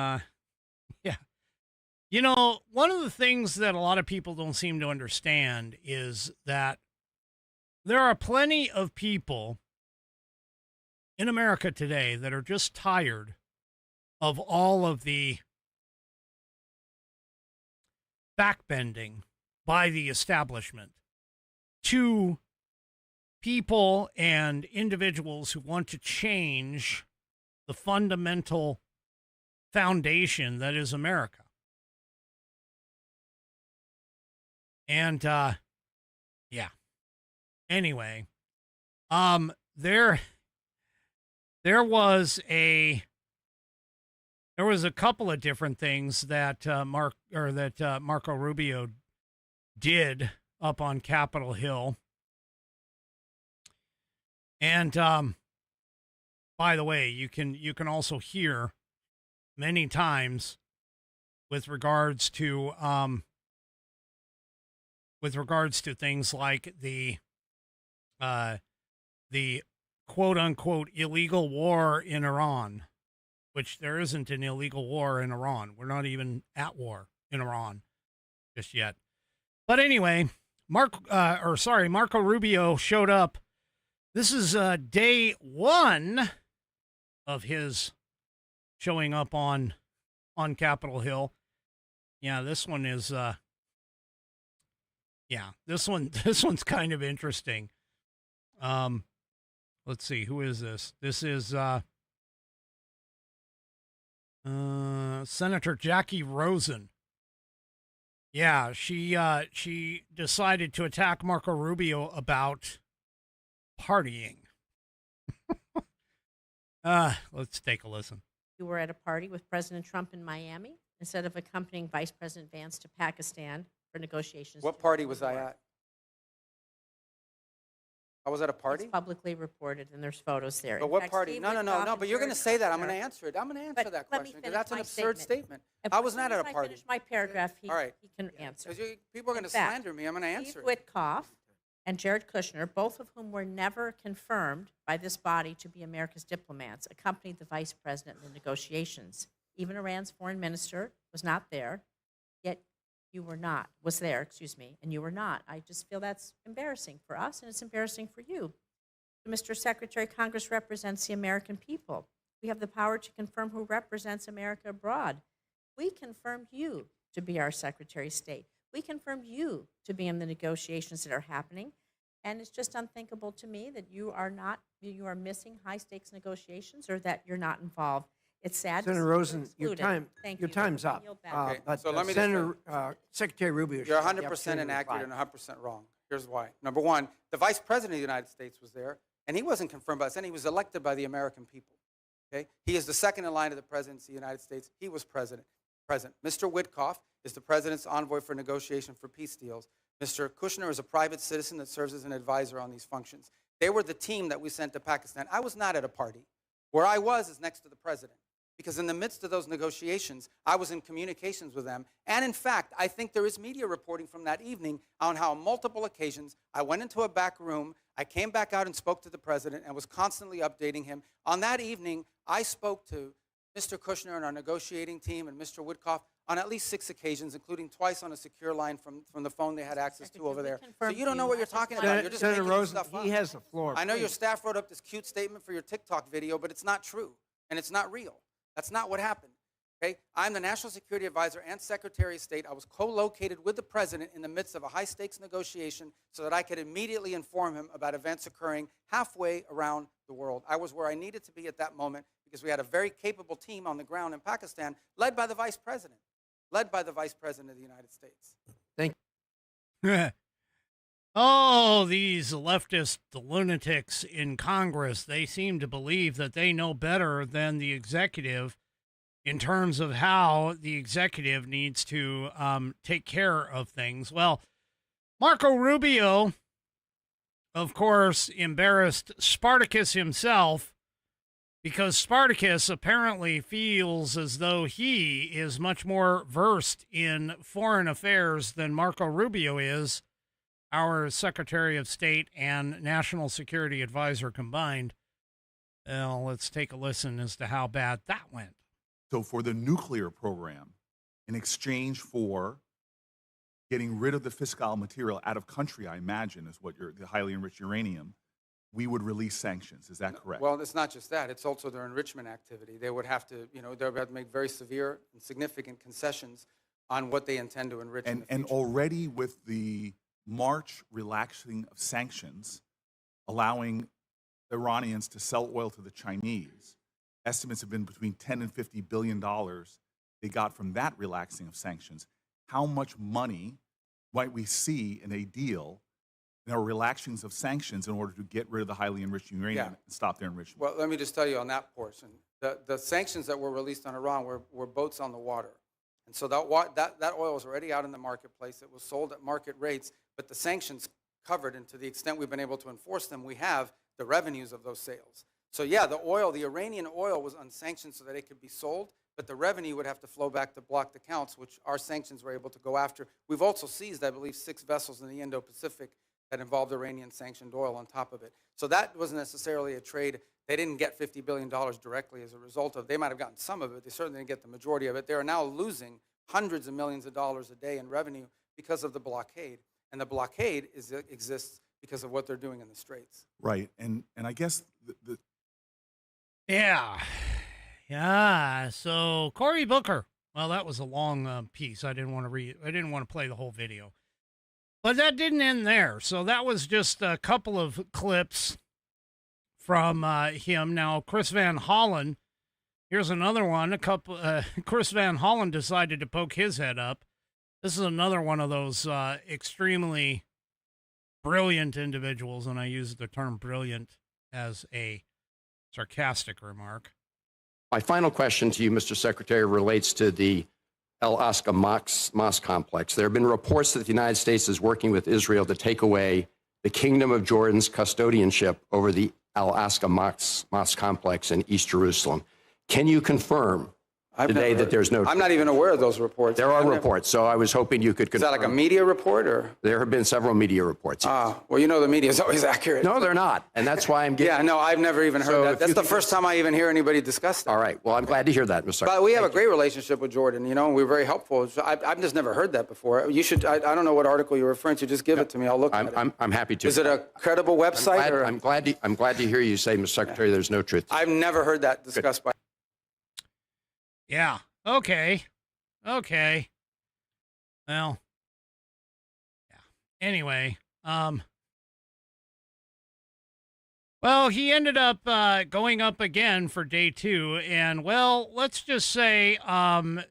yeah. You know, one of the things that a lot of people don't seem to understand is that there are plenty of people in America today that are just tired of all of the backbending by the establishment to people and individuals who want to change the fundamental foundation that is America. And, yeah. Anyway, there was a couple of different things that Marco Rubio did up on Capitol Hill. And, by the way, you can also hear many times with regards to things like the quote unquote illegal war in Iran, which there isn't an illegal war in Iran. We're not even at war in Iran just yet. But anyway, Marco Rubio showed up. This is day 1 of his showing up on Capitol Hill. Yeah, this one is this one's kind of interesting. Let's see, who is this? This is Senator Jackie Rosen. Yeah, she decided to attack Marco Rubio about partying. Let's take a listen. You were at a party with President Trump in Miami instead of accompanying Vice President Vance to Pakistan for negotiations. What party was I at? I was at a party? It's publicly reported, and there's photos there. But In what fact, party? Steve No, Witkoff but and you're going to Jared say that. I'm Kushner- going to answer it. I'm going to answer But that let me question because that's an finish my absurd statement. If I was as not soon at as a party. I finish my paragraph, All right. he can answer. Because people are going to In fact, slander me. I'm going to answer Steve it. Witkoff and Jared Kushner, both of whom were never confirmed by this body to be America's diplomats, accompanied the vice president in the negotiations. Even Iran's foreign minister was not there, yet was there, and you were not. I just feel that's embarrassing for us, and it's embarrassing for you. Mr. Secretary, Congress represents the American people. We have the power to confirm who represents America abroad. We confirmed you to be our Secretary of State. We confirmed you to be in the negotiations that are happening. And it's just unthinkable to me that you are missing high stakes negotiations or that you're not involved. It's sad. to see Senator you Rosen, your excluded. Thank your you. time's I up. yield back. Okay, But so let me just Senator Secretary Rubio, should You're have the 100% opportunity to inaccurate reply. and 100% wrong. Here's why. Number one, the Vice President of the United States was there, and he wasn't confirmed by the Senate. He was elected by the American people. Okay? He is the second in line to the presidency of the United States. He was present. Mr. Witkoff is the president's envoy for negotiation for peace deals. Mr. Kushner is a private citizen that serves as an advisor on these functions. They were the team that we sent to Pakistan. I was not at a party. Where I was is next to the president. Because in the midst of those negotiations, I was in communications with them. And in fact, I think there is media reporting from that evening on how on multiple occasions I went into a back room, I came back out and spoke to the president and was constantly updating him. On that evening, I spoke to Mr. Kushner and our negotiating team and Mr. Witkoff on at least 6 occasions, including twice on a secure line from the phone they had access to over there. So you don't know what you're talking about. You're just Senator making Rosen, stuff up. he has the floor. I know your please. staff wrote up this cute statement for your TikTok video, but it's not true, and it's not real. That's not what happened. Okay? I'm the National Security Advisor and Secretary of State. I was co-located with the President in the midst of a high-stakes negotiation so that I could immediately inform him about events occurring halfway around the world. I was where I needed to be at that moment because we had a very capable team on the ground in Pakistan, led by the Vice President of the United States. Thank Oh, these leftist lunatics in Congress, they seem to believe that they know better than the executive in terms of how the executive needs to take care of things. Well, Marco Rubio, of course, embarrassed Spartacus himself because Spartacus apparently feels as though he is much more versed in foreign affairs than Marco Rubio is, our Secretary of State and National Security Advisor combined. Well, let's take a listen as to how bad that went. So for the nuclear program, in exchange for getting rid of the fissile material out of country, I imagine, is what the highly enriched uranium, we would release sanctions. Is that correct? Well, it's not just that. It's also their enrichment activity. They would have to, they would have to make very severe and significant concessions on what they intend to enrich in the and future. already with the March relaxing of sanctions, allowing Iranians to sell oil to the Chinese, estimates have been between $10 and $50 billion they got from that relaxing of sanctions. How much money might we see in a deal, relaxings of sanctions in order to get rid of the highly enriched uranium and stop their enrichment? Well, let me just tell you on that portion. The sanctions that were released on Iran were boats on the water. And so that oil was already out in the marketplace. It was sold at market rates, but the sanctions covered, and to the extent we've been able to enforce them, we have the revenues of those sales. So yeah, the Iranian oil was unsanctioned so that it could be sold, but the revenue would have to flow back to blocked accounts, which our sanctions were able to go after. We've also seized, I believe, 6 vessels in the Indo-Pacific that involved Iranian sanctioned oil on top of it. So that wasn't necessarily a trade. They didn't get $50 billion directly as a result of. They might have gotten some of it. They certainly didn't get the majority of it. They are now losing hundreds of millions of dollars a day in revenue because of the blockade. And the blockade exists because of what they're doing in the Straits. Right, and I guess Yeah. So Cory Booker. Well, that was a long piece. I didn't want to play the whole video. But that didn't end there. So that was just a couple of clips from him. Now, Chris Van Hollen, here's another one. Chris Van Hollen decided to poke his head up. This is another one of those extremely brilliant individuals, and I use the term brilliant as a sarcastic remark. My final question to you, Mr. Secretary, relates to the Al-Aqsa Mosque complex. There have been reports that the United States is working with Israel to take away the Kingdom of Jordan's custodianship over the Al-Aqsa Mosque complex in East Jerusalem. Can you confirm today that there's no... I'm not even aware of those reports. There are reports, so I was hoping you could confirm. Is that like a media report, or? There have been several media reports. Well, the media is always accurate. No, they're not, and that's why I'm getting... Yeah, no, I've never even heard that. That's the first time I even hear anybody discuss that. All right, well, I'm glad to hear that, Mr. Secretary. But we have a great relationship with Jordan, and we're very helpful. So I've just never heard that before. You should, I don't know what article you're referring to. Just give it to me. I'll look at it. I'm happy to. Is it a credible website? I'm glad to hear you say, Mr. Secretary, there's no truth. I've never heard that discussed by... Yeah. Okay. Well, yeah. Anyway, Well, he ended up going up again for day 2. And, well, let's just say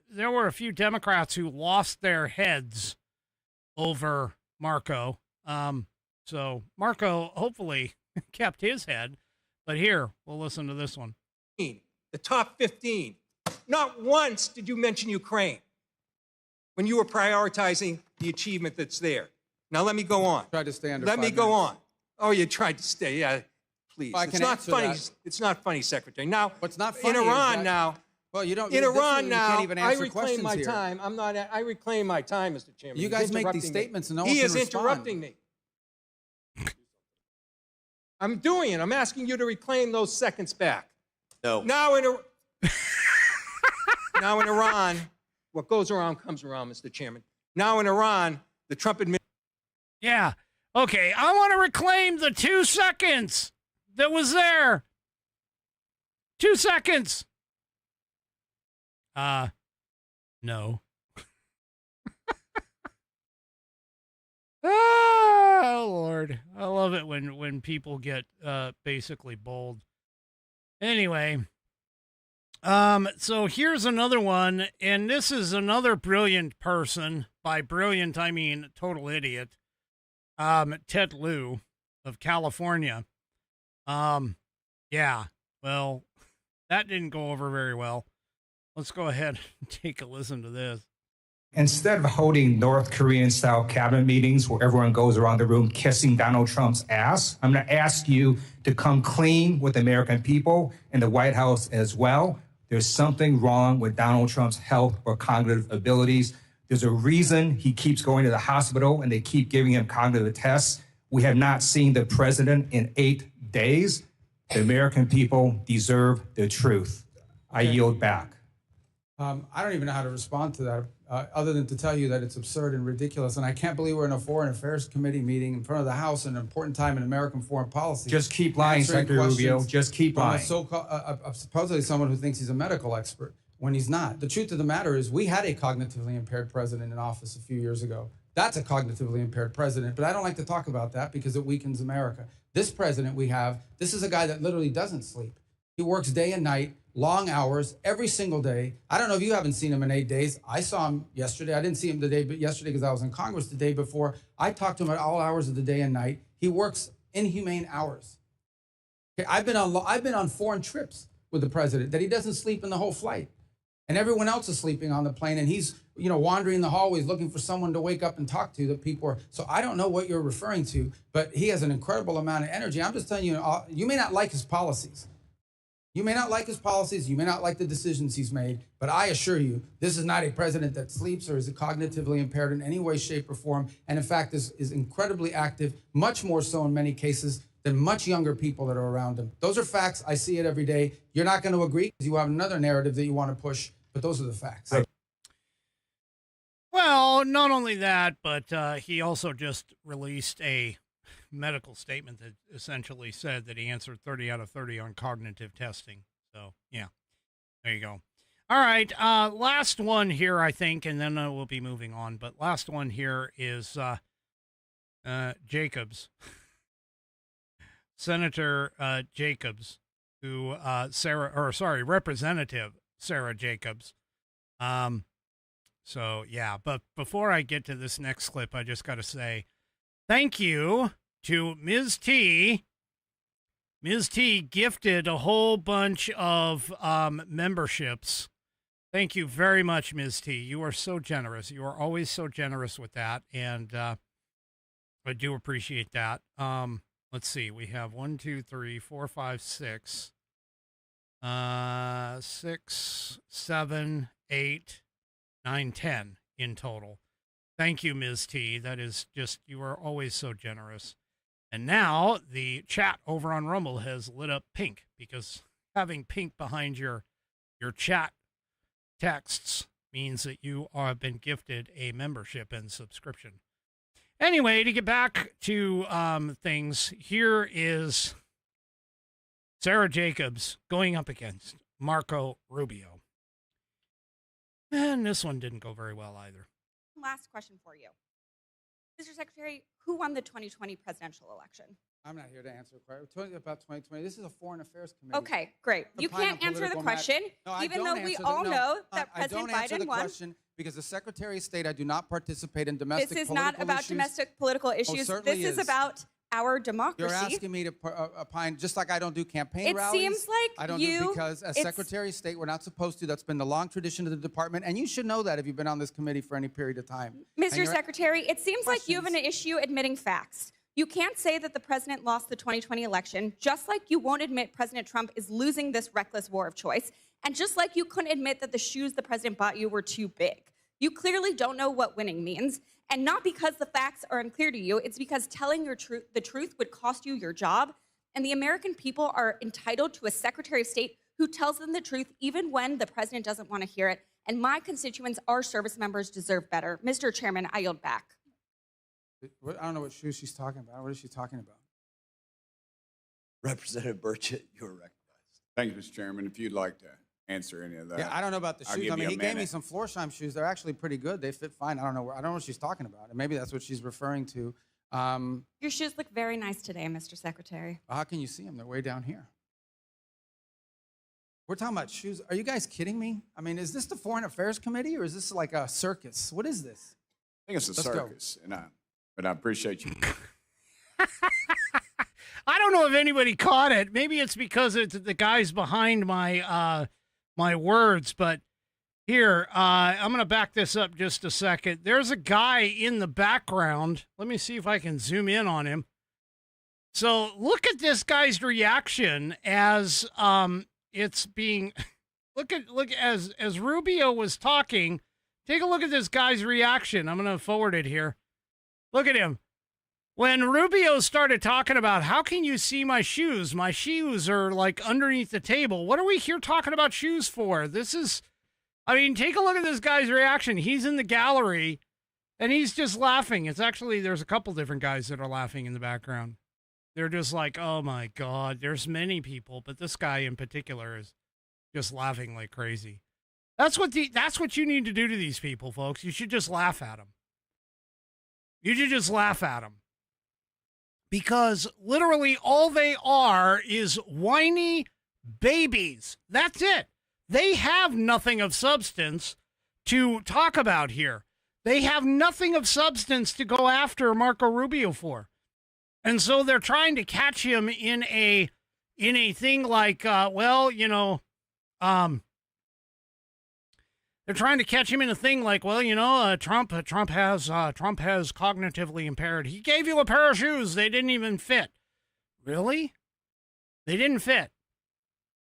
there were a few Democrats who lost their heads over Marco. So Marco hopefully kept his head. But here, we'll listen to this one. The top 15. Not once did you mention Ukraine when you were prioritizing the achievement that's there. Now let me go on. Try to stay under Let 5 me go minutes. on. Oh, you tried to stay. Yeah, please. I It's can not answer funny. that. It's not funny, Secretary. Now, What's not funny in is Iran that- now. Well, you don't. In this is- Iran you now, can't even I answer reclaim questions my here. time. I reclaim my time, Mr. Chairman. You He's guys make interrupting these me. statements and no He one can is respond. interrupting me. I'm doing it. I'm asking you to reclaim those seconds back. No. Now in Iran, what goes around comes around, Mr. Chairman. Now in Iran, the Trump administration. Yeah. Okay. I want to reclaim the 2 seconds that was there. 2 seconds. No. Oh, Lord. I love it when people get basically bold. Anyway. So here's another one, and this is another brilliant person. By brilliant, I mean total idiot. Ted Lieu of California. Yeah, well, that didn't go over very well. Let's go ahead and take a listen to this. Instead of holding North Korean-style cabinet meetings where everyone goes around the room kissing Donald Trump's ass, I'm going to ask you to come clean with the American people and the White House as well. There's something wrong with Donald Trump's health or cognitive abilities. There's a reason he keeps going to the hospital and they keep giving him cognitive tests. We have not seen the president in 8 days. The American people deserve the truth. I yield back. I don't even know how to respond to that, other than to tell you that it's absurd and ridiculous. And I can't believe we're in a Foreign Affairs Committee meeting in front of the House at an important time in American foreign policy. Just keep lying, answering Secretary Rubio. questions Just keep from lying. a so-called, supposedly someone who thinks he's a medical expert when he's not. The truth of the matter is we had a cognitively impaired president in office a few years ago. That's a cognitively impaired president, but I don't like to talk about that because it weakens America. This president we have, this is a guy that literally doesn't sleep. He works day and night, long hours, every single day. I don't know if you haven't seen him in 8 days. I saw him yesterday. I didn't see him yesterday because I was in Congress the day before. I talked to him at all hours of the day and night. He works inhumane hours. Okay, I've been on foreign trips with the president that he doesn't sleep in the whole flight. And everyone else is sleeping on the plane, and he's wandering the hallways looking for someone to wake up and talk to. That people are. So I don't know what you're referring to, but he has an incredible amount of energy. I'm just telling you, you may not like his policies. You may not like his policies. You may not like the decisions he's made, but I assure you, this is not a president that sleeps or is cognitively impaired in any way, shape, or form. And in fact, is incredibly active, much more so in many cases than much younger people that are around him. Those are facts. I see it every day. You're not going to agree because you have another narrative that you want to push, but those are the facts. Well, not only that, but he also just released a medical statement that essentially said that he answered 30 out of 30 on cognitive testing. So, yeah, there you go. All right, last one here, I think, and then we'll be moving on. But last one here is Jacobs. Senator Jacobs, who Representative Sarah Jacobs. So, yeah, but before I get to this next clip, I just got to say thank you to Ms. T. Ms. T gifted a whole bunch of memberships. Thank you very much, Ms. T. You are so generous. You are always so generous with that, and I do appreciate that. Let's see. We have 1, 2, 3, 4, 5, 6, 6, 7, 8, 9, 10 in total. Thank you, Ms. T. That is just, you are always so generous. And now the chat over on Rumble has lit up pink because having pink behind your chat texts means that you have been gifted a membership and subscription. Anyway, to get back to things, here is Sarah Jacobs going up against Marco Rubio. And this one didn't go very well either. Last question for you. Mr. Secretary, who won the 2020 presidential election? I'm not here to answer a question. We're talking about 2020. This is a foreign affairs committee. Okay, great. You can't answer the question, even though we all know that President Biden won. I don't answer the won. question because the Secretary of State, I do not participate in domestic political issues. This is not about domestic political issues. This is about our democracy. You're asking me to opine, just like I don't do campaign rallies. It seems like I don't do because as Secretary of State, we're not supposed to. That's been the long tradition of the department, and you should know that if you've been on this committee for any period of time. Mr. Secretary, it seems like you have an issue admitting facts. You can't say that the president lost the 2020 election, just like you won't admit President Trump is losing this reckless war of choice, and just like you couldn't admit that the shoes the president bought you were too big. You clearly don't know what winning means, and not because the facts are unclear to you, it's because telling the truth would cost you your job, and the American people are entitled to a Secretary of State who tells them the truth even when the president doesn't want to hear it, and my constituents, our service members, deserve better. Mr. Chairman, I yield back. I don't know what shoes she's talking about. What is she talking about? Representative Burchett, you're recognized. Thank you, Mr. Chairman. If you'd like to answer any of that. Yeah, I don't know about the shoes. I mean, he gave me some Florsheim shoes. They're actually pretty good. They fit fine. I don't know what she's talking about. And maybe that's what she's referring to. Your shoes look very nice today, Mr. Secretary. How can you see them? They're way down here. We're talking about shoes. Are you guys kidding me? I mean, is this the Foreign Affairs Committee or is this like a circus? What is this? I think it's a circus, but I appreciate you. I don't know if anybody caught it. Maybe it's because it's the guys behind my my words, but here, I'm going to back this up just a second. There's a guy in the background. Let me see if I can zoom in on him. So look at this guy's reaction as it's being look as Rubio was talking. Take a look at this guy's reaction. I'm going to forward it here. Look at him. When Rubio started talking about how can you see my shoes? My shoes are like underneath the table. What are we here talking about shoes for? This is, I mean, take a look at this guy's reaction. He's in the gallery and he's just laughing. It's actually, there's a couple different guys that are laughing in the background. They're just like, oh my God, there's many people, but this guy in particular is just laughing like crazy. That's what you need to do to these people, folks. You should just laugh at them. You should just laugh at them. Because literally all they are is whiny babies. That's it. They have nothing of substance to talk about here. They have nothing of substance to go after Marco Rubio for. And so they're trying to catch him in a thing like, they're trying to catch him in a thing like, Trump has cognitively impaired. He gave you a pair of shoes. They didn't even fit. Really? They didn't fit.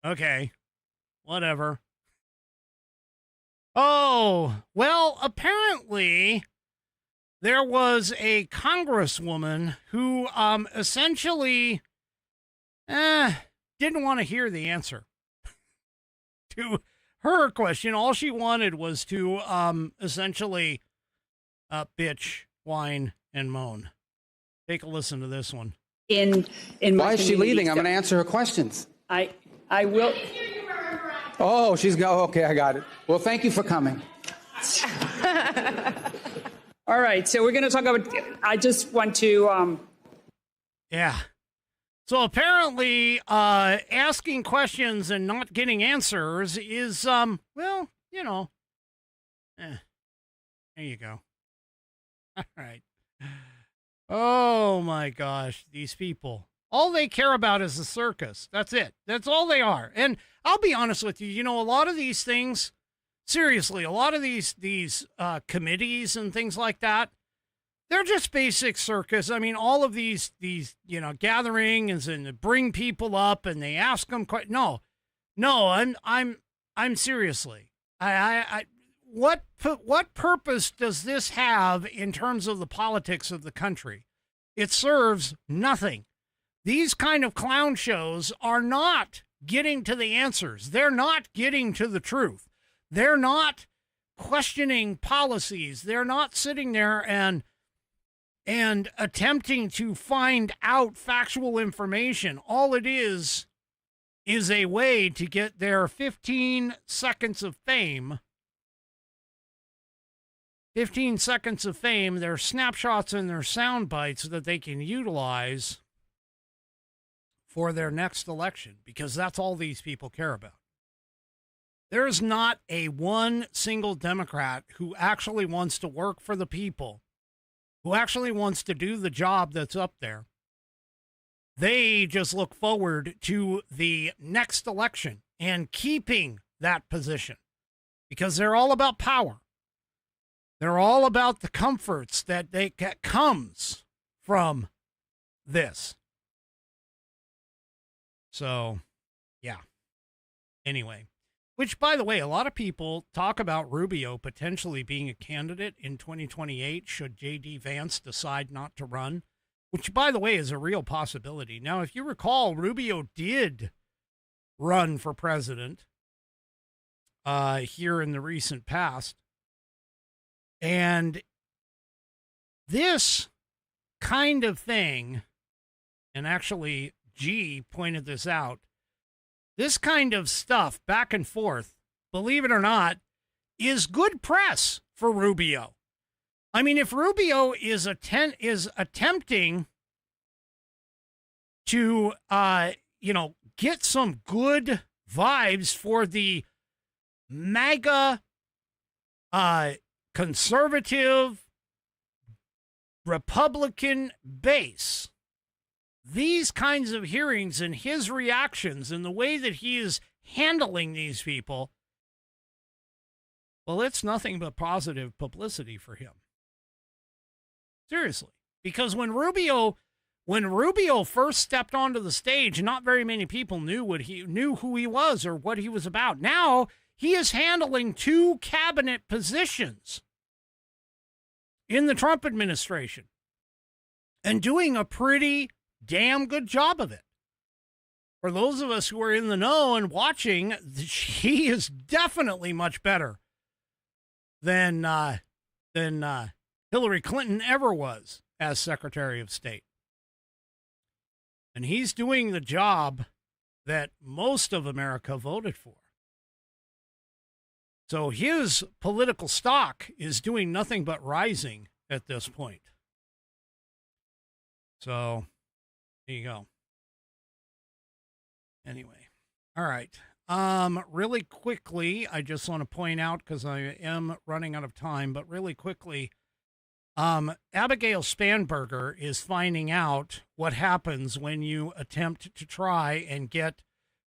Okay. Whatever. Oh, well, apparently there was a congresswoman who essentially didn't want to hear the answer to her question. All she wanted was to essentially bitch, whine, and moan. Take a listen to this one. In why is she leaving? I'm going to answer her questions. I will. Oh, she's go. Okay, I got it. Well, thank you for coming. All right, so we're going to talk about. I just want to. Yeah. So apparently, asking questions and not getting answers is, there you go. All right. Oh my gosh, these people. All they care about is the circus. That's it. That's all they are. And I'll be honest with you, a lot of these things, seriously, a lot of these committees and things like that, they're just basic circus. I mean, all of these gatherings and bring people up and they ask them. No, I'm seriously. What purpose does this have in terms of the politics of the country? It serves nothing. These kind of clown shows are not getting to the answers. They're not getting to the truth. They're not questioning policies. They're not sitting there and attempting to find out factual information. All it is a way to get their 15 seconds of fame. 15 seconds of fame, their snapshots and their sound bites that they can utilize for their next election, because that's all these people care about. There's not a one single Democrat who actually wants to work for the people, who actually wants to do the job that's up there. They just look forward to the next election and keeping that position, because they're all about power. They're all about the comforts that comes from this. So, yeah. Anyway, which, by the way, a lot of people talk about Rubio potentially being a candidate in 2028 should J.D. Vance decide not to run, which, by the way, is a real possibility. Now, if you recall, Rubio did run for president here in the recent past. And this kind of thing, and actually G pointed this out, this kind of stuff back and forth, believe it or not, is good press for Rubio. I mean, if Rubio is attempting to, get some good vibes for the MAGA, conservative, Republican base, these kinds of hearings and his reactions and the way that he is handling these people, well, it's nothing but positive publicity for him. Seriously. Because when Rubio first stepped onto the stage, not very many people knew who he was or what he was about. Now he is handling 2 cabinet positions in the Trump administration and doing a pretty damn good job of it. For those of us who are in the know and watching, he is definitely much better than Hillary Clinton ever was as Secretary of State. And he's doing the job that most of America voted for. So his political stock is doing nothing but rising at this point. So there you go. Anyway, all right. Really quickly, I just want to point out, because I am running out of time, but really quickly, Abigail Spanberger is finding out what happens when you attempt to try and get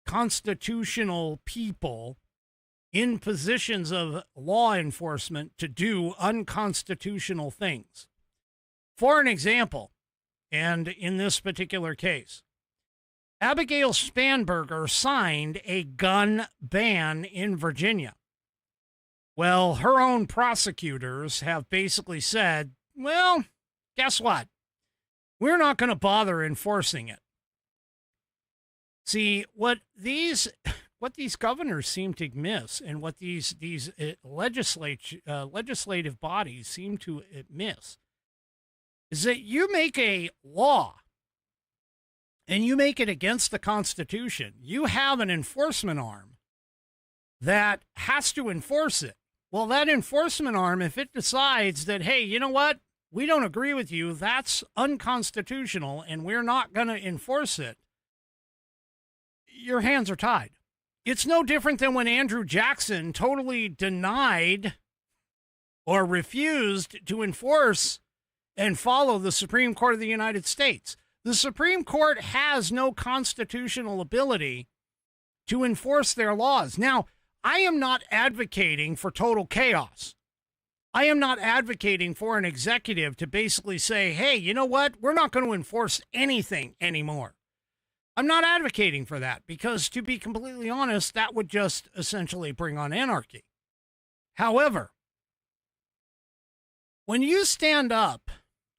constitutional people in positions of law enforcement to do unconstitutional things. For an example, and in this particular case, Abigail Spanberger signed a gun ban in Virginia. Well, her own prosecutors have basically said, well, guess what? We're not going to bother enforcing it. See, what these governors seem to miss, and what these legislative bodies seem to miss, is that you make a law and you make it against the Constitution. You have an enforcement arm that has to enforce it. Well, that enforcement arm, if it decides that, hey, you know what? We don't agree with you, that's unconstitutional, and we're not going to enforce it, your hands are tied. It's no different than when Andrew Jackson totally denied or refused to enforce and follow the Supreme Court of the United States. The Supreme Court has no constitutional ability to enforce their laws. Now, I am not advocating for total chaos. I am not advocating for an executive to basically say, hey, you know what? We're not going to enforce anything anymore. I'm not advocating for that because, to be completely honest, that would just essentially bring on anarchy. However, when you stand up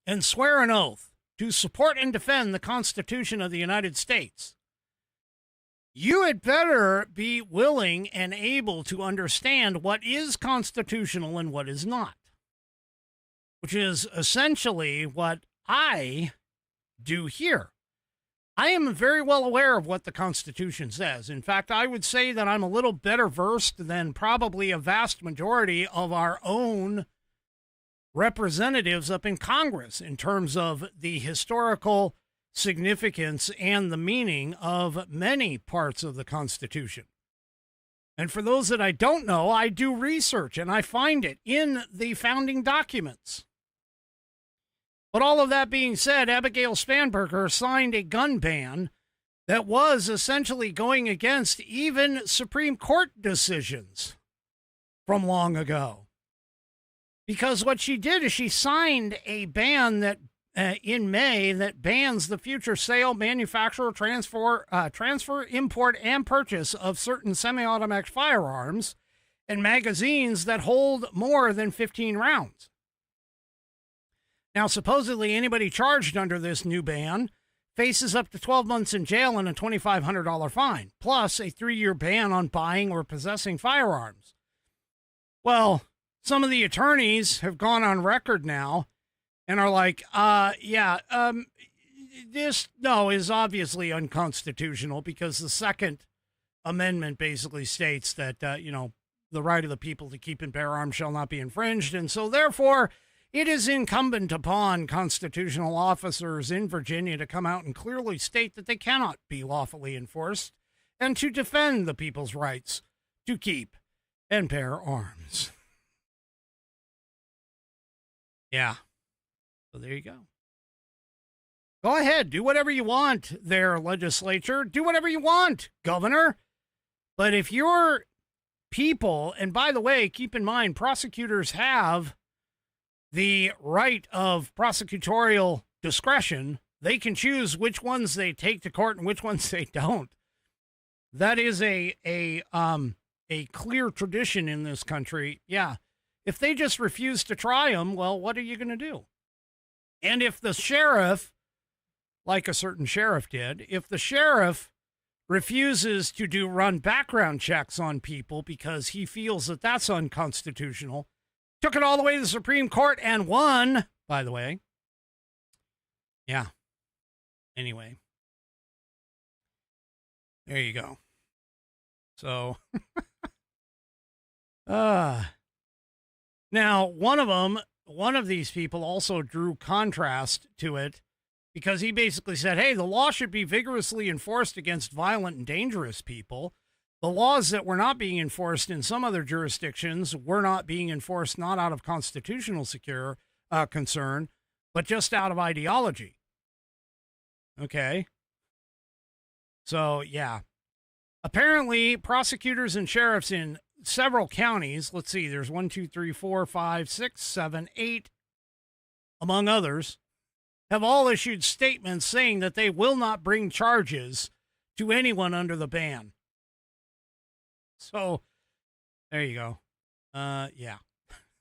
and swear an oath to support and defend the Constitution of the United States, you had better be willing and able to understand what is constitutional and what is not, which is essentially what I do here. I am very well aware of what the Constitution says. In fact, I would say that I'm a little better versed than probably a vast majority of our own representatives up in Congress in terms of the historical significance and the meaning of many parts of the Constitution. And for those that I don't know, I do research and I find it in the founding documents. But all of that being said, Abigail Spanberger signed a gun ban that was essentially going against even Supreme Court decisions from long ago. Because what she did is she signed a ban that in May that bans the future sale, manufacture, transfer, import, and purchase of certain semi-automatic firearms and magazines that hold more than 15 rounds. Now, supposedly anybody charged under this new ban faces up to 12 months in jail and a $2,500 fine, plus a 3-year ban on buying or possessing firearms. Well, some of the attorneys have gone on record now and are like, this, no, is obviously unconstitutional because the Second Amendment basically states that, the right of the people to keep and bear arms shall not be infringed. And so therefore, it is incumbent upon constitutional officers in Virginia to come out and clearly state that they cannot be lawfully enforced and to defend the people's rights to keep and bear arms. Yeah. So there you go. Go ahead. Do whatever you want there, legislature. Do whatever you want, governor. But if your people, and by the way, keep in mind, prosecutors have the right of prosecutorial discretion. They can choose which ones they take to court and which ones they don't. That is a clear tradition in this country. Yeah. If they just refuse to try them, well, what are you going to do? And if the sheriff, like a certain sheriff did, if the sheriff refuses to run background checks on people because he feels that that's unconstitutional, took it all the way to the Supreme Court and won, by the way. Yeah. Anyway. There you go. So, now, one of these people also drew contrast to it because he basically said, hey, the law should be vigorously enforced against violent and dangerous people. The laws that were not being enforced in some other jurisdictions were not being enforced not out of constitutional concern, but just out of ideology. Okay. So, yeah. Apparently, prosecutors and sheriffs in several counties, let's see, there's 1, 2, 3, 4, 5, 6, 7, 8, among others, have all issued statements saying that they will not bring charges to anyone under the ban. So, there you go. Yeah.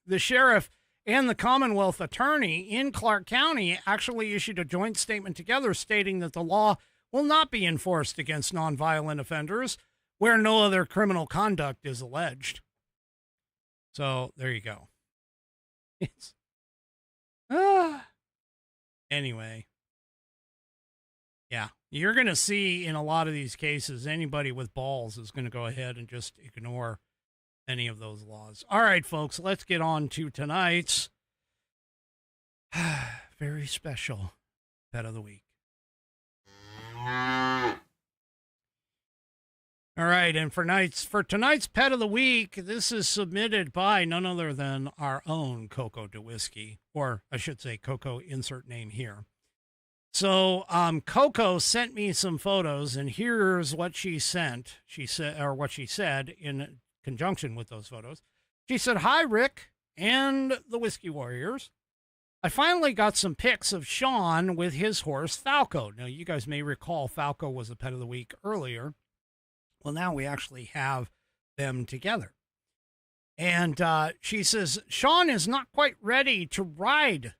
The sheriff and the Commonwealth attorney in Clark County actually issued a joint statement together stating that the law will not be enforced against nonviolent offenders where no other criminal conduct is alleged. So, there you go. It's anyway. Yeah, you're going to see in a lot of these cases, anybody with balls is going to go ahead and just ignore any of those laws. All right, folks, let's get on to tonight's very special Pet of the Week. All right, and for tonight's Pet of the Week, this is submitted by none other than our own Coco DeWhiskey, or I should say Coco, insert name here. So, Coco sent me some photos, and here's what she sent. She said in conjunction with those photos. She said, "Hi, Rick and the Whiskey Warriors. I finally got some pics of Sean with his horse, Falco." Now, you guys may recall Falco was a Pet of the Week earlier. Well, now we actually have them together. And she says, Sean is not quite ready to ride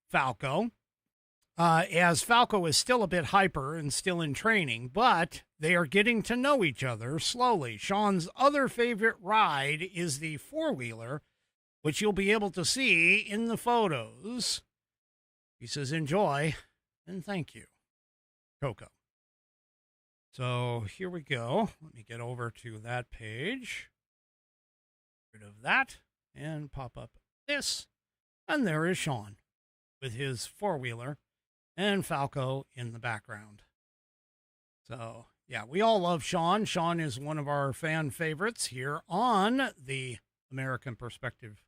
Falco, as Falco is still a bit hyper and still in training, but they are getting to know each other slowly. Sean's other favorite ride is the four-wheeler, which you'll be able to see in the photos. He says, enjoy, and thank you, Coco. So here we go. Let me get over to that page. Get rid of that and pop up this. And there is Sean with his four-wheeler and Falco in the background. So, yeah, we all love Sean. Sean is one of our fan favorites here on the American Perspective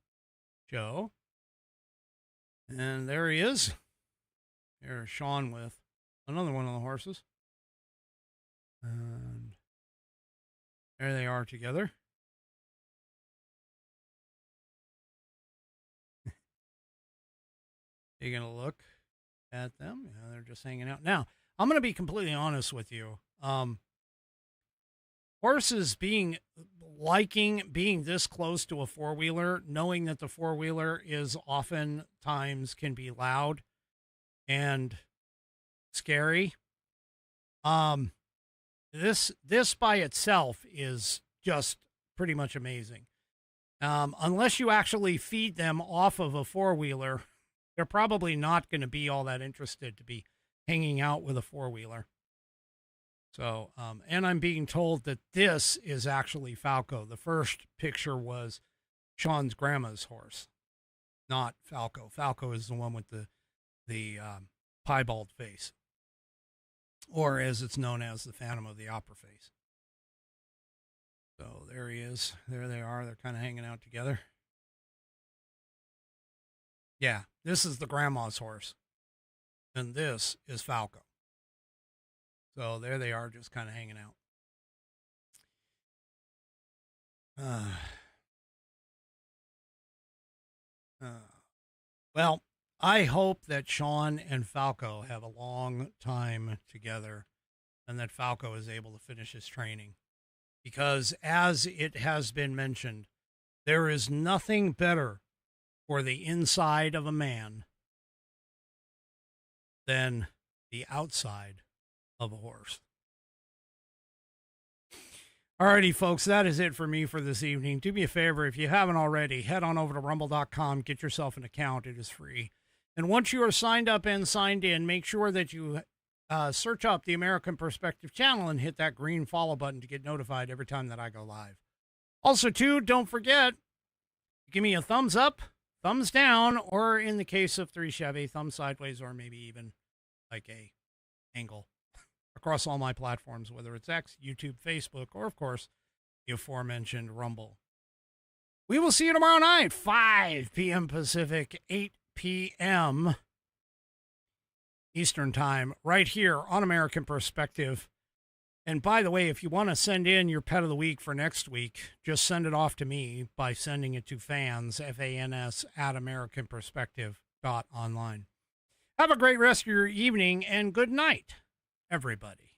show. And there he is. There's Sean with another one of the horses. And there they are together. You're going to look at them. Yeah, they're just hanging out. Now, I'm going to be completely honest with you. Horses liking being this close to a four-wheeler, knowing that the four-wheeler is oftentimes can be loud and scary. This by itself is just pretty much amazing. Unless you actually feed them off of a four-wheeler, they're probably not going to be all that interested to be hanging out with a four-wheeler. So, and I'm being told that this is actually Falco. The first picture was Sean's grandma's horse, not Falco. Falco is the one with the piebald face, or as it's known as, the Phantom of the Opera face. So there he is. There they are. They're kind of hanging out together. Yeah, this is the grandma's horse, and this is Falco. So there they are, just kind of hanging out. Well, I hope that Sean and Falco have a long time together and that Falco is able to finish his training. Because as it has been mentioned, there is nothing better for the inside of a man than the outside of a horse. Alrighty, folks, that is it for me for this evening. Do me a favor, if you haven't already, head on over to rumble.com, get yourself an account. It is free. And once you are signed up and signed in, make sure that you search up the American Perspective channel and hit that green follow button to get notified every time that I go live. Also, too, don't forget, give me a thumbs up, thumbs down, or in the case of 3 Chevy, thumb sideways, or maybe even like a angle across all my platforms, whether it's X, YouTube, Facebook, or of course, the aforementioned Rumble. We will see you tomorrow night, 5 p.m. Pacific, 8 p.m. Eastern Time, right here on American Perspective. And by the way, if you want to send in your pet of the week for next week, just send it off to me by sending it to fans, F-A-N-S, at AmericanPerspective.online. Have a great rest of your evening, and good night, everybody.